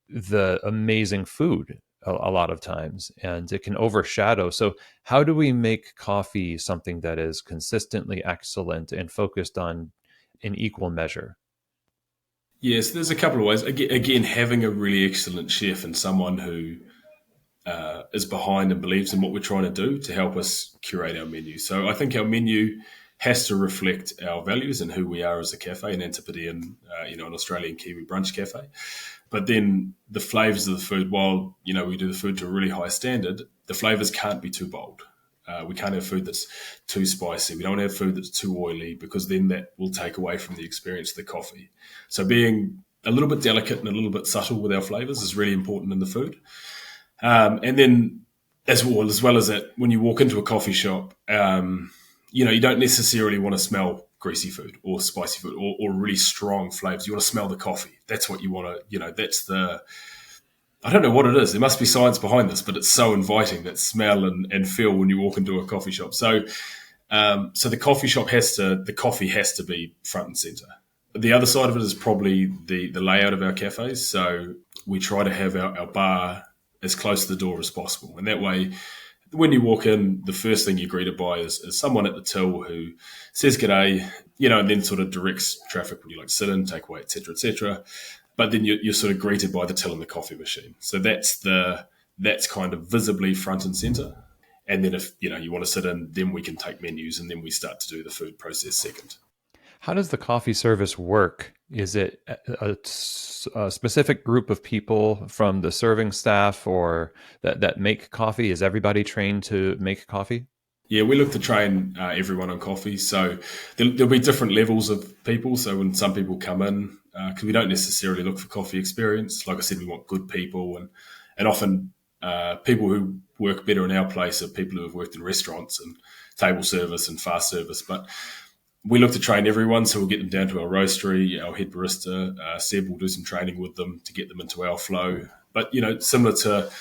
the amazing food a lot of times, and it can overshadow. So how do we make coffee something that is consistently excellent and focused on in equal measure? Yes, there's a couple of ways. Again, having a really excellent chef and someone who is behind and believes in what we're trying to do to help us curate our menu. So I think our menu has to reflect our values and who we are as a cafe, an antipodean, an Australian Kiwi brunch cafe. But then the flavors of the food, while we do the food to a really high standard, the flavors can't be too bold. We can't have food that's too spicy. We don't have food that's too oily, because then that will take away from the experience of the coffee. So being a little bit delicate and a little bit subtle with our flavors is really important in the food. And then as well as that, when you walk into a coffee shop, you don't necessarily want to smell greasy food or spicy food or really strong flavors. You want to smell the coffee. That's what you want to, I don't know what it is. There must be science behind this, but it's so inviting, that smell and feel when you walk into a coffee shop. So the coffee has to be front and center. The other side of it is probably the layout of our cafes. So we try to have our bar as close to the door as possible. And that way, when you walk in, the first thing you're greeted by is someone at the till who says g'day, and then sort of directs traffic when you like to sit in, take away, et cetera, et cetera. But then you're sort of greeted by the till and the coffee machine. So that's kind of visibly front and center. And then if you want to sit in, then we can take menus, and then we start to do the food process second. How does the coffee service work? Is it a specific group of people from the serving staff or that make coffee? Is everybody trained to make coffee? Yeah, we look to train everyone on coffee. So there'll be different levels of people. So when some people come in, because we don't necessarily look for coffee experience. Like I said, we want good people, and often people who work better in our place are people who have worked in restaurants and table service and fast service. But we look to train everyone, so we'll get them down to our roastery, our head barista. Seb will do some training with them to get them into our flow. But, similar to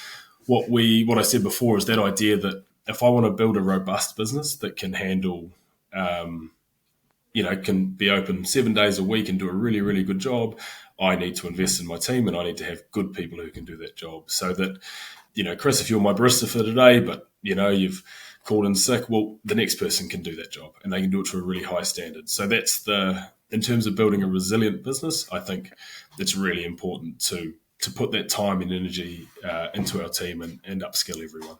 what I said before, is that idea that if I want to build a robust business that can handle, can be open 7 days a week and do a really, really good job, I need to invest in my team, and I need to have good people who can do that job. So that, Chris, if you're my barista for today, but, you've called in sick, well, the next person can do that job, and they can do it to a really high standard. So that's in terms of building a resilient business, I think it's really important to put that time and energy into our team and upskill everyone.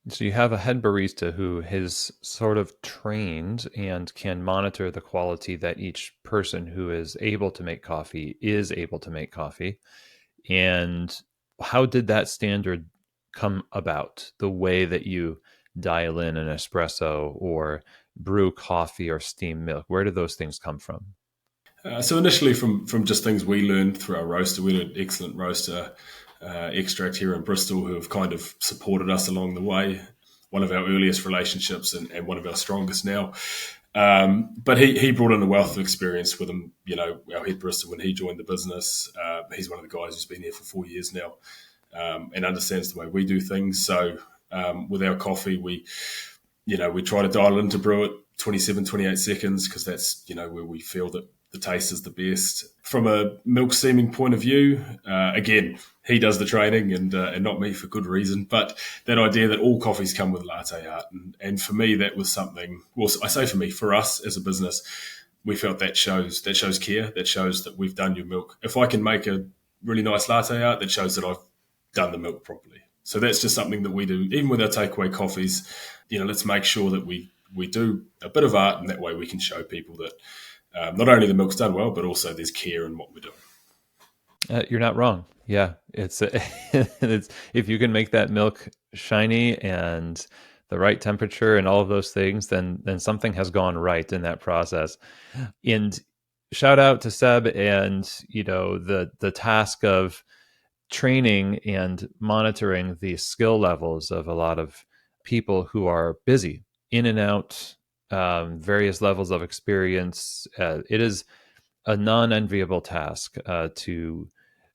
So you have a head barista who is sort of trained and can monitor the quality that each person who is able to make coffee is able to make coffee. And how did that standard come about? The way that you dial in an espresso or brew coffee or steam milk, where do those things come from? So initially from just things we learned through our roaster. We had an excellent roaster extract here in Bristol who have kind of supported us along the way. One of our earliest relationships and one of our strongest now. But he brought in a wealth of experience with him, our head barista when he joined the business. He's one of the guys who's been here for 4 years now and understands the way we do things. So with our coffee, we try to dial in to brew it 27, 28 seconds because that's, where we feel that the taste is the best. From a milk steaming point of view, again, he does the training and not me, for good reason. But that idea that all coffees come with latte art. And for me, that was something, well, I say for me, for us as a business, we felt that shows care. That shows that we've done your milk. If I can make a really nice latte art, that shows that I've done the milk properly. So that's just something that we do, even with our takeaway coffees. Let's make sure that we do a bit of art, and that way we can show people that not only the milk's done well, but also there's care in what we're doing. You're not wrong. Yeah, it's if you can make that milk shiny and the right temperature and all of those things, then something has gone right in that process. And shout out to Seb and the task of training and monitoring the skill levels of a lot of people who are busy in and out, various levels of experience. It is a non-enviable task to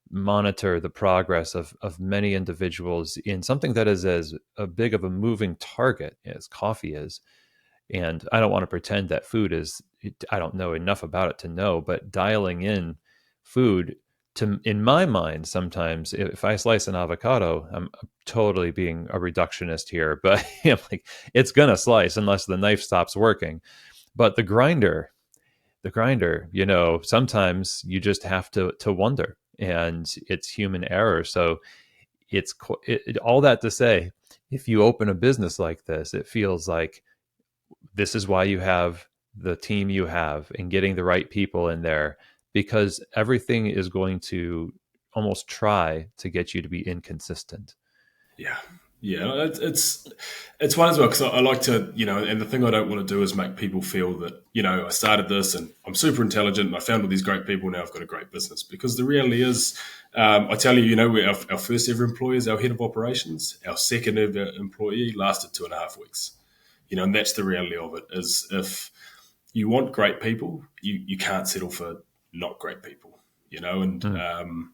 monitor the progress of many individuals in something that is as big of a moving target as coffee is. And I don't want to pretend that food is, I don't know enough about it to know, but dialing in food to, in my mind, sometimes if I slice an avocado, I'm totally being a reductionist here, but like it's going to slice unless the knife stops working. But the grinder, sometimes you just have to wonder, and it's human error. So all that to say, if you open a business like this, it feels like this is why you have the team you have and getting the right people in there, because everything is going to almost try to get you to be inconsistent. Yeah. Yeah, it's one as well because I like to, and the thing I don't want to do is make people feel that, I started this and I'm super intelligent and I found all these great people, now I've got a great business. Because the reality is, I tell you, our first ever employee is our head of operations. Our second ever employee lasted 2.5 weeks. And that's the reality of it, is if you want great people, you can't settle for not great people, and Mm.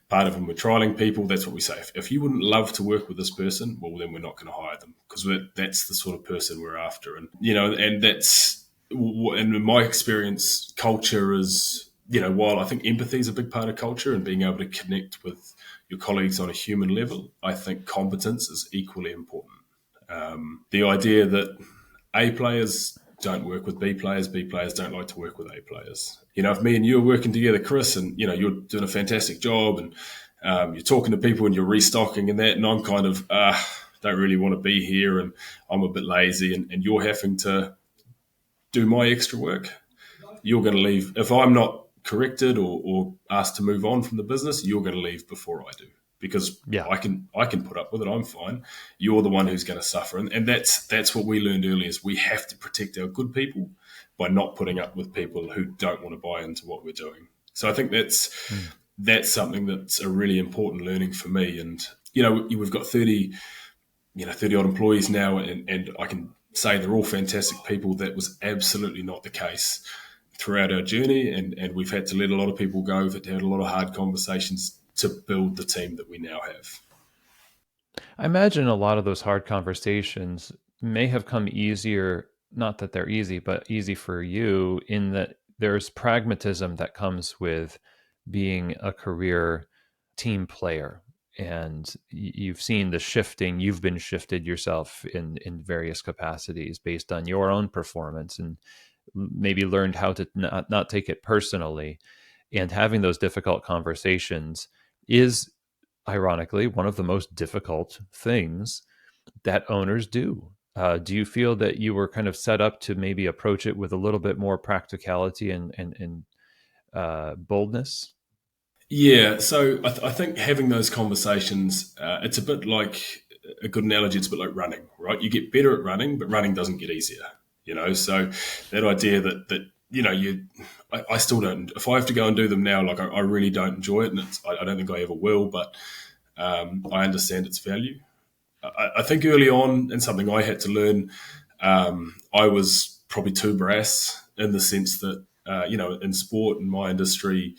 part of them, we're trialing people. That's what we say. If you wouldn't love to work with this person, well, then we're not going to hire them, because that's the sort of person we're after. And, and that's, and in my experience, culture is, while I think empathy is a big part of culture and being able to connect with your colleagues on a human level, I think competence is equally important. The idea that A players don't work with B players don't like to work with A players. If me and you are working together, Chris, and you're doing a fantastic job, and you're talking to people and you're restocking and that, and I'm kind of don't really want to be here, and I'm a bit lazy, and you're having to do my extra work, you're going to leave. If I'm not corrected or asked to move on from the business, you're going to leave before I do, because Yeah. I can put up with it. I'm fine. You're the one who's going to suffer, and that's what we learned early, is we have to protect our good people by not putting up with people who don't want to buy into what we're doing. So I think Mm. that's something that's a really important learning for me. And we've got 30 odd employees now, and I can say they're all fantastic people. That was absolutely not the case throughout our journey, and we've had to let a lot of people go. We've had to have a lot of hard conversations to build the team that we now have. I imagine a lot of those hard conversations may have come easier, not that they're easy, but easy for you, in that there's pragmatism that comes with being a career team player. And you've seen the shifting, you've been shifted yourself in various capacities based on your own performance, and maybe learned how to not take it personally. And having those difficult conversations is, ironically, one of the most difficult things that owners do. Do you feel that you were kind of set up to maybe approach it with a little bit more practicality and boldness? Yeah, so I think having those conversations, it's a bit like a good analogy. It's a bit like running, right? You get better at running, but running doesn't get easier. So that idea that I still don't. If I have to go and do them now, like I really don't enjoy it, and I don't think I ever will. But I understand its value. I think early on, and something I had to learn, I was probably too brass, in the sense that in sport, in my industry,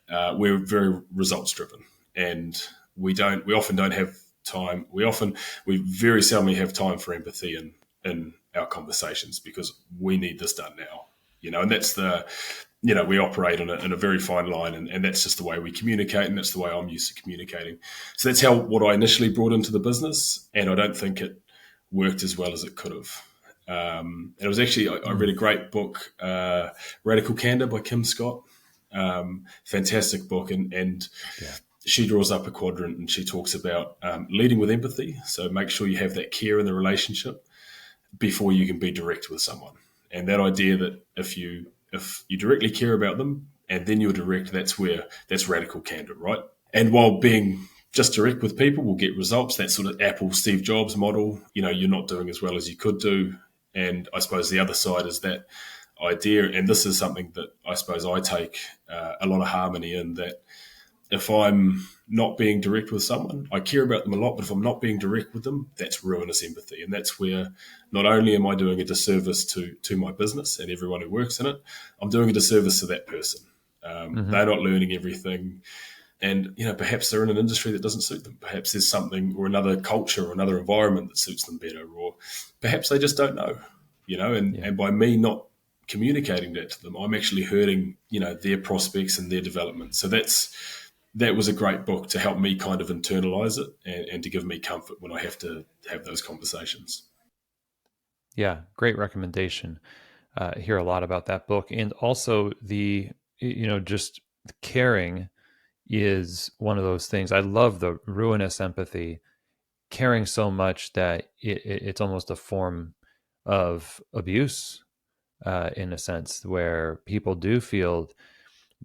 we're very results driven, and we often don't have time. We very seldomly have time for empathy in our conversations, because we need this done now. And that's we operate in a very fine line, and that's just the way we communicate, and that's the way I'm used to communicating. So that's what I initially brought into the business, and I don't think it worked as well as it could have. And it was actually, I read a great book, Radical Candor by Kim Scott. Fantastic book, and Yeah. she draws up a quadrant, and she talks about leading with empathy. So make sure you have that care in the relationship before you can be direct with someone. And that idea that if you directly care about them and then you're direct, that's radical candor, right? And while being just direct with people will get results, that sort of Apple Steve Jobs model, you're not doing as well as you could do. And I suppose the other side is that idea, and this is something that I suppose I take a lot of harmony in, that if I'm not being direct with someone, I care about them a lot, but if I'm not being direct with them, that's ruinous empathy. And that's where not only am I doing a disservice to my business and everyone who works in it, I'm doing a disservice to that person. Mm-hmm. They're not learning everything. And, perhaps they're in an industry that doesn't suit them. Perhaps there's something or another culture or another environment that suits them better, or perhaps they just don't know. Yeah. And by me not communicating that to them, I'm actually hurting, their prospects and their development. So that was a great book to help me kind of internalize it and to give me comfort when I have to have those conversations. Yeah. Great recommendation. Hear a lot about that book. And also just caring is one of those things. I love the ruinous empathy, caring so much that it's almost a form of abuse, in a sense, where people do feel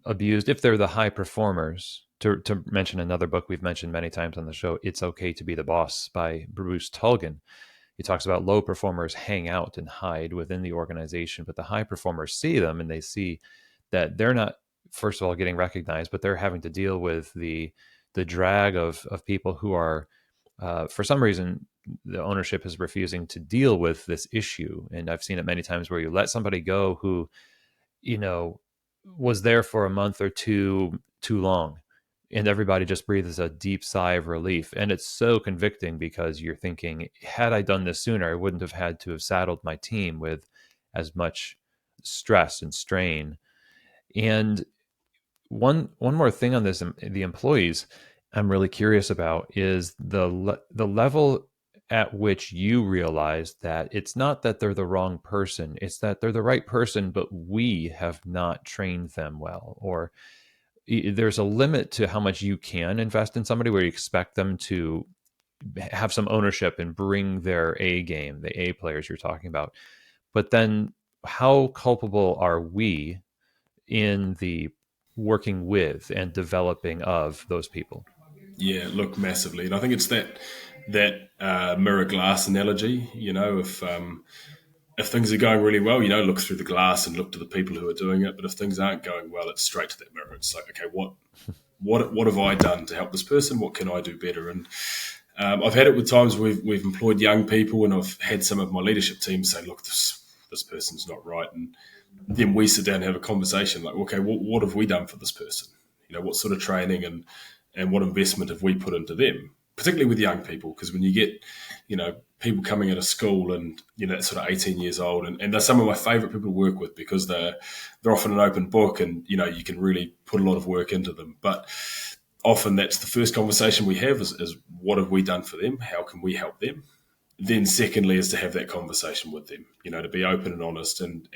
abused if they're the high performers. To mention another book we've mentioned many times on the show, It's Okay to Be the Boss by Bruce Tulgan. He talks about low performers hang out and hide within the organization, but the high performers see them and they see that they're not, first of all, getting recognized, but they're having to deal with the drag of people who are, for some reason, the ownership is refusing to deal with this issue. And I've seen it many times where you let somebody go who, you know, was there for a month or two too long, and everybody just breathes a deep sigh of relief. And it's so convicting because you're thinking, had I done this sooner, I wouldn't have had to have saddled my team with as much stress and strain. And one more thing on this, the employees, I'm really curious about is the level at which you realize that it's not that they're the wrong person, it's that they're the right person, but we have not trained them well. Or there's a limit to how much you can invest in somebody where you expect them to have some ownership and bring their A game, the A players you're talking about. But then how culpable are we in the working with and developing of those people? Yeah, look, massively, and I think it's that mirror glass analogy. If things are going really well, look through the glass and look to the people who are doing it. But if things aren't going well, it's straight to that mirror. It's like, okay, what have I done to help this person? What can I do better? And I've had it with times we've employed young people, and I've had some of my leadership team say, look, this person's not right, and then we sit down and have a conversation like, okay, what have we done for this person? What sort of training and what investment have we put into them, particularly with young people? Because when you get, people coming out of school and, sort of 18 years old, and they're some of my favorite people to work with because they're often an open book and, you can really put a lot of work into them. But often that's the first conversation we have is what have we done for them? How can we help them? Then secondly is to have that conversation with them, to be open and honest and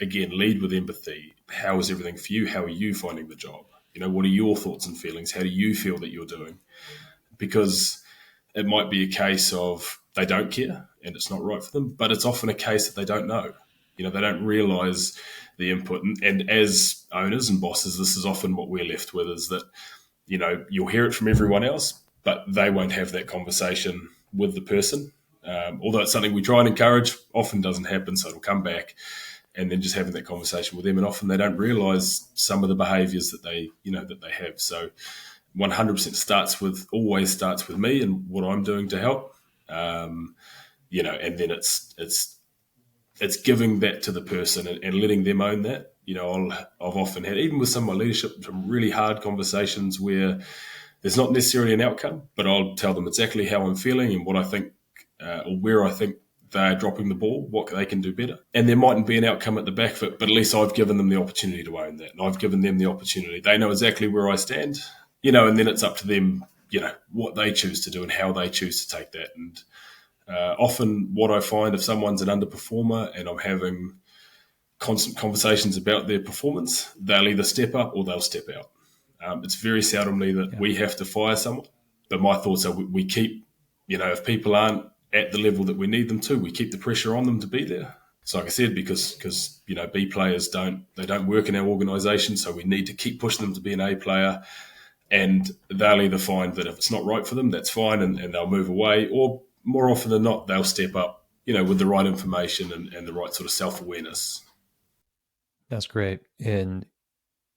again, lead with empathy. How is everything for you? How are you finding the job? What are your thoughts and feelings? How do you feel that you're doing? Because it might be a case of they don't care and it's not right for them, but it's often a case that they don't know. They don't realize the input. And as owners and bosses, this is often what we're left with is that, you'll hear it from everyone else, but they won't have that conversation with the person. Although it's something we try and encourage, often doesn't happen. So it'll come back and then just having that conversation with them. And often they don't realize some of the behaviors that they have. So 100% always starts with me and what I'm doing to help. And then it's giving that to the person and letting them own that. I've often had, even with some of my leadership, some really hard conversations where there's not necessarily an outcome, but I'll tell them exactly how I'm feeling and what I think or where I think they're dropping the ball, what they can do better. And there mightn't be an outcome at the back of it, but at least I've given them the opportunity to own that. And I've given them the opportunity. They know exactly where I stand, and then it's up to them, what they choose to do and how they choose to take that. And often what I find, if someone's an underperformer and I'm having constant conversations about their performance, they'll either step up or they'll step out. It's very seldomly that we have to fire someone. But my thoughts are we keep, if people aren't at the level that we need them to, we keep the pressure on them to be there. So like I said, because B players don't work in our organisation, so we need to keep pushing them to be an A player, and they'll either find that if it's not right for them, that's fine, and they'll move away, or more often than not, they'll step up, with the right information and the right sort of self-awareness. That's great. And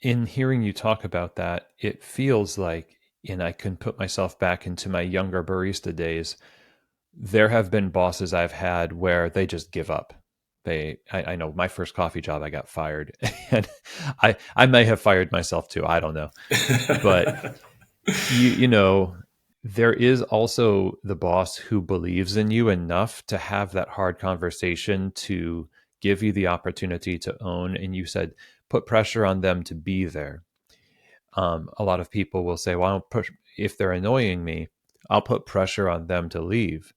in hearing you talk about that, it feels like, and I can put myself back into my younger barista days, there have been bosses I've had where they just give up. I know my first coffee job, I got fired, and I may have fired myself too. I don't know, but you know, There is also the boss who believes in you enough to have that hard conversation to give you the opportunity to own. And you said, put pressure on them to be there. A lot of people will say, well, I'll push, if they're annoying me, I'll put pressure on them to leave.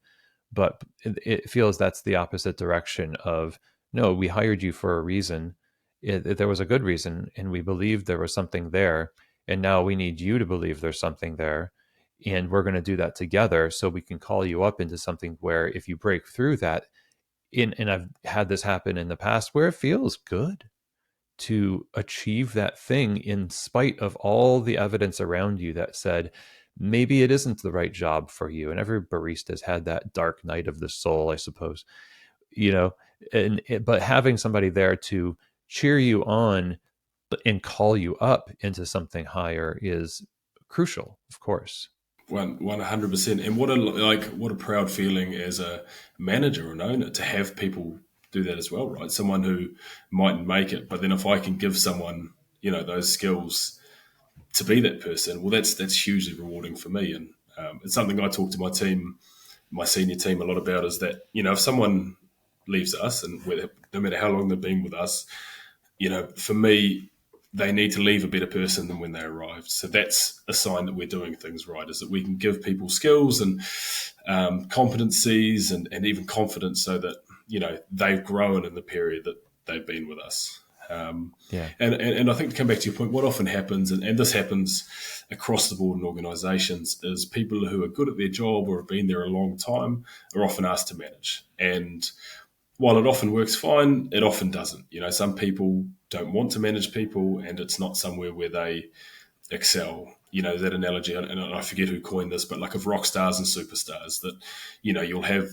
But it feels that's the opposite direction of, no, we hired you for a reason. There was a good reason, and we believed there was something there. And now we need you to believe there's something there. And we're going to do that together so we can call you up into something where if you break through that, and I've had this happen in the past where it feels good to achieve that thing in spite of all the evidence around you that said maybe it isn't the right job for you. And every barista's had that dark night of the soul, I suppose, you know, but having somebody there to cheer you on and call you up into something higher is crucial, of course. 100%. And what a proud feeling as a manager or an owner to have people do that as well, right? Someone who mightn't make it, but then if I can give someone, those skills to be that person, well, that's hugely rewarding for me. And it's something I talk to my team, my senior team, a lot about, is that, if someone leaves us, and no matter how long they've been with us, for me, they need to leave a better person than when they arrived. So that's a sign that we're doing things right, is that we can give people skills and competencies and even confidence so that, they've grown in the period that they've been with us. Yeah. And I think, to come back to your point, what often happens, and this happens across the board in organisations, is people who are good at their job or have been there a long time are often asked to manage. And while it often works fine, it often doesn't. Some people don't want to manage people, and it's not somewhere where they excel. That analogy, and I forget who coined this, but like of rock stars and superstars, that, you'll have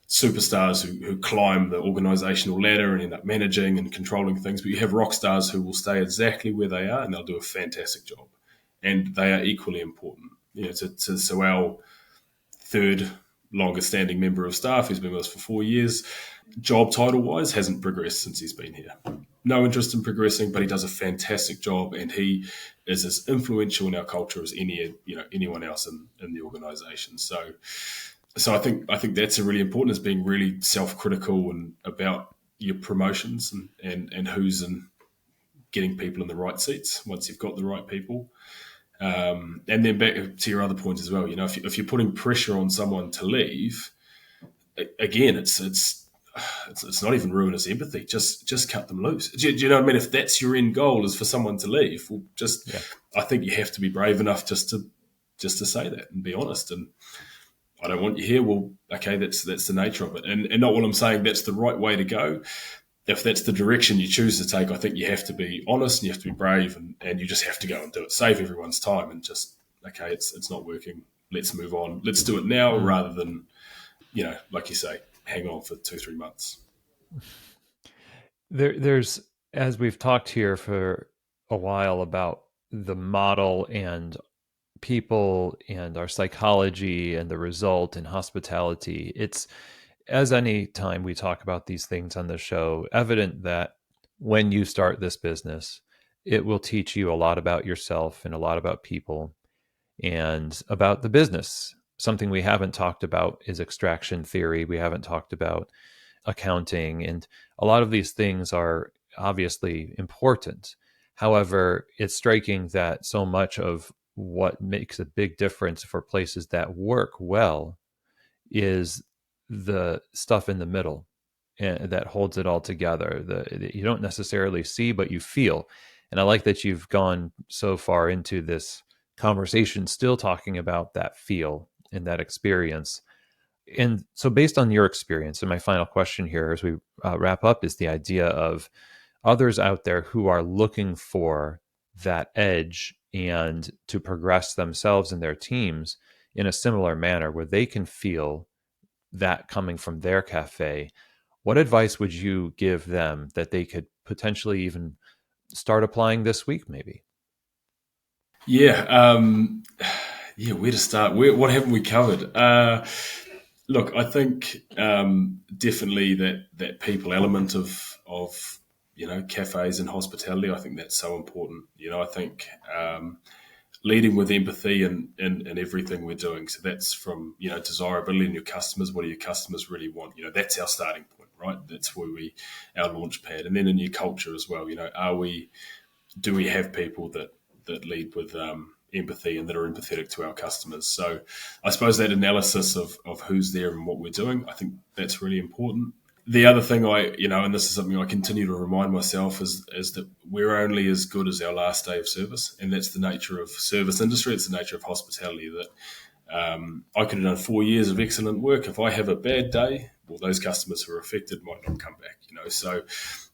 superstars who climb the organizational ladder and end up managing and controlling things, but you have rock stars who will stay exactly where they are and they'll do a fantastic job. And they are equally important. So our third longest standing member of staff, who's been with us for 4 years, job title wise hasn't progressed since he's been here. No interest in progressing, but he does a fantastic job, and he is as influential in our culture as anyone else in the organisation. So I think that's a really important, is being really self-critical and about your promotions and who's in getting people in the right seats once you've got the right people. And then back to your other point as well, if you're putting pressure on someone to leave, again, it's not even ruinous empathy. Just cut them loose. Do you know what I mean? If that's your end goal, is for someone to leave, well, I think you have to be brave enough just to say that and be honest. And I don't want you here. Well, okay, that's the nature of it. And not what I'm saying that's the right way to go. If that's the direction you choose to take, I think you have to be honest and you have to be brave, and you just have to go and do it. Save everyone's time and just, okay, it's not working. Let's move on. Let's do it now rather than, like you say, hang on for 2-3 months. There's, as we've talked here for a while about the model and people and our psychology and the result in hospitality, it's, as any time we talk about these things on the show, evident that when you start this business, it will teach you a lot about yourself and a lot about people and about the business. Something we haven't talked about is extraction theory. We haven't talked about accounting, and a lot of these things are obviously important. However, it's striking that so much of what makes a big difference for places that work well is the stuff in the middle, and that holds it all together. You don't necessarily see, but you feel. And I like that you've gone so far into this conversation still talking about that feel and that experience. And so, based on your experience, and my final question here as we wrap up is the idea of others out there who are looking for that edge and to progress themselves and their teams in a similar manner where they can feel that coming from their cafe. What advice would you give them that they could potentially even start applying this week, maybe? Yeah. Where to start? What haven't we covered? Look, I think definitely that people element of cafes and hospitality. I think that's so important. I think leading with empathy in everything we're doing. So that's from, desirability in your customers. What do your customers really want? That's our starting point, right? That's where our launch pad. And then in your culture as well, do we have people that lead with empathy and that are empathetic to our customers? So I suppose that analysis of who's there and what we're doing, I think that's really important. The other thing and this is something I continue to remind myself is that we're only as good as our last day of service. And that's the nature of service industry. It's the nature of hospitality that I could have done 4 years of excellent work. If I have a bad day, well, those customers who are affected might not come back, So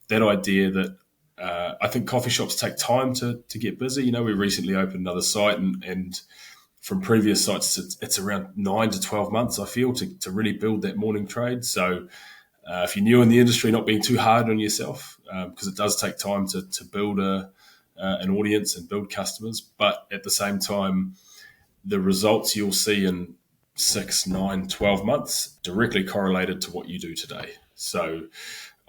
that idea that I think coffee shops take time to get busy. We recently opened another site and from previous sites, it's around 9 to 12 months, I feel, to really build that morning trade. So if you're new in the industry, not being too hard on yourself, because it does take time to build an audience and build customers. But at the same time, the results you'll see in 6, 9, 12 months directly correlated to what you do today. So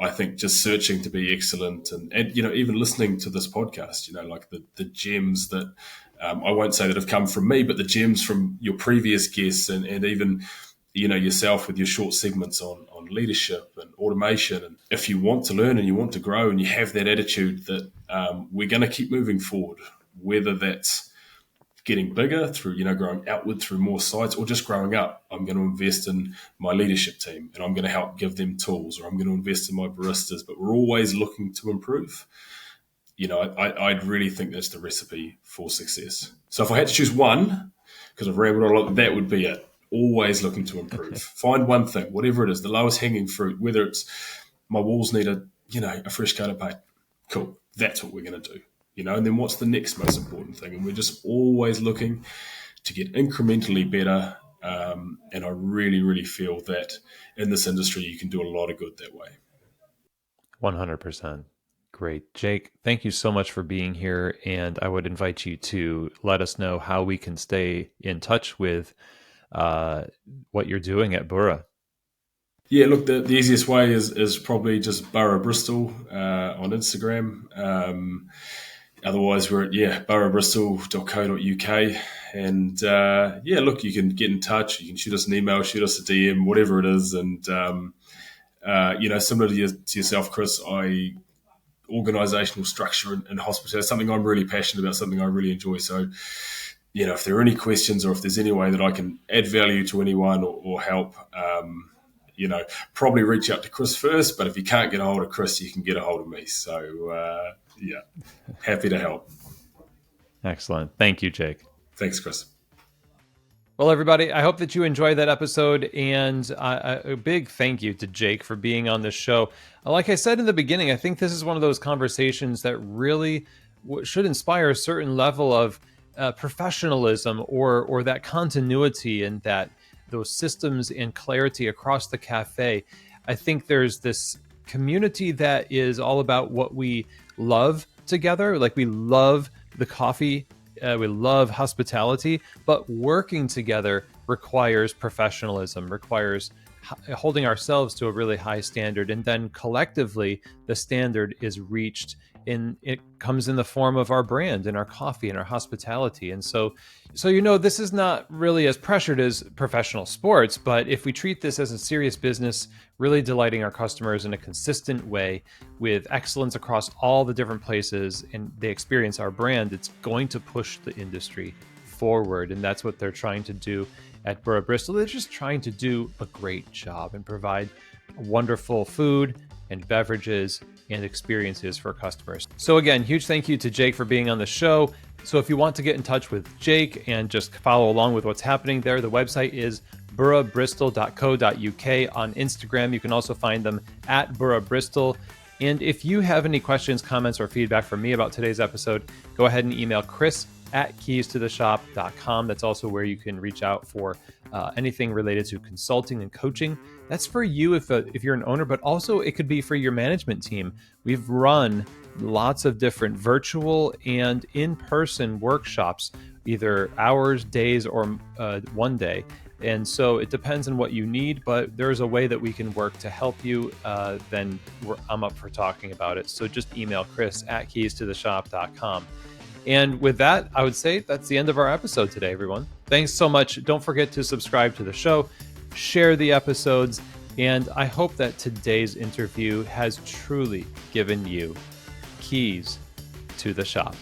I think just searching to be excellent and even listening to this podcast, like the gems that I won't say that have come from me, but the gems from your previous guests and even yourself with your short segments on leadership and automation. And if you want to learn and you want to grow and you have that attitude that we're going to keep moving forward, whether that's getting bigger through, growing outward through more sites or just growing up, I'm going to invest in my leadership team and I'm going to help give them tools, or I'm going to invest in my baristas, but we're always looking to improve. I'd really think that's the recipe for success. So if I had to choose one, because I've rambled a lot, that would be it. Always looking to improve. Find one thing, whatever it is, the lowest hanging fruit, whether it's my walls need a fresh coat of paint. Cool. That's what we're going to do. And then what's the next most important thing? And we're just always looking to get incrementally better. And I really, really feel that in this industry, you can do a lot of good that way. 100%. Great. Jake, thank you so much for being here. And I would invite you to let us know how we can stay in touch with what you're doing at Burra. Yeah, look, the easiest way is probably just Burra Bristol on Instagram. Otherwise, we're at burrabristol.co.uk. And look, you can get in touch. You can shoot us an email, shoot us a DM, whatever it is. And, similar to yourself, Chris, organizational structure and hospitality is something I'm really passionate about, something I really enjoy. So, if there are any questions or if there's any way that I can add value to anyone or help, probably reach out to Chris first. But if you can't get a hold of Chris, you can get a hold of me. So, happy to help. Excellent. Thank you, Jake. Thanks, Chris. Well, everybody, I hope that you enjoyed that episode, and a big thank you to Jake for being on this show. Like I said in the beginning, I think this is one of those conversations that really should inspire a certain level of professionalism or that continuity and those systems and clarity across the cafe. I think there's this community that is all about what we love together. Like, we love the coffee, we love hospitality, but working together requires professionalism, requires holding ourselves to a really high standard. And then collectively, the standard is reached it comes in the form of our brand and our coffee and our hospitality. And so this is not really as pressured as professional sports, but if we treat this as a serious business, really delighting our customers in a consistent way with excellence across all the different places, and they experience our brand, it's going to push the industry forward. And that's what they're trying to do at Burra Bristol. They're just trying to do a great job and provide wonderful food and beverages and experiences for customers. So again, huge thank you to Jake for being on the show. So if you want to get in touch with Jake and just follow along with what's happening there, the website is burrabristol.co.uk. On Instagram, you can also find them at Burra Bristol. And if you have any questions, comments, or feedback for me about today's episode, go ahead and email chris@keystotheshop.com. That's also where you can reach out for anything related to consulting and coaching. That's for you if you're an owner, but also it could be for your management team. We've run lots of different virtual and in-person workshops, either hours, days, or one day. And so it depends on what you need, but there's a way that we can work to help you. Then I'm up for talking about it. So just email chris@keystotheshop.com. And with that, I would say that's the end of our episode today, everyone. Thanks so much. Don't forget to subscribe to the show, share the episodes, and I hope that today's interview has truly given you keys to the shop.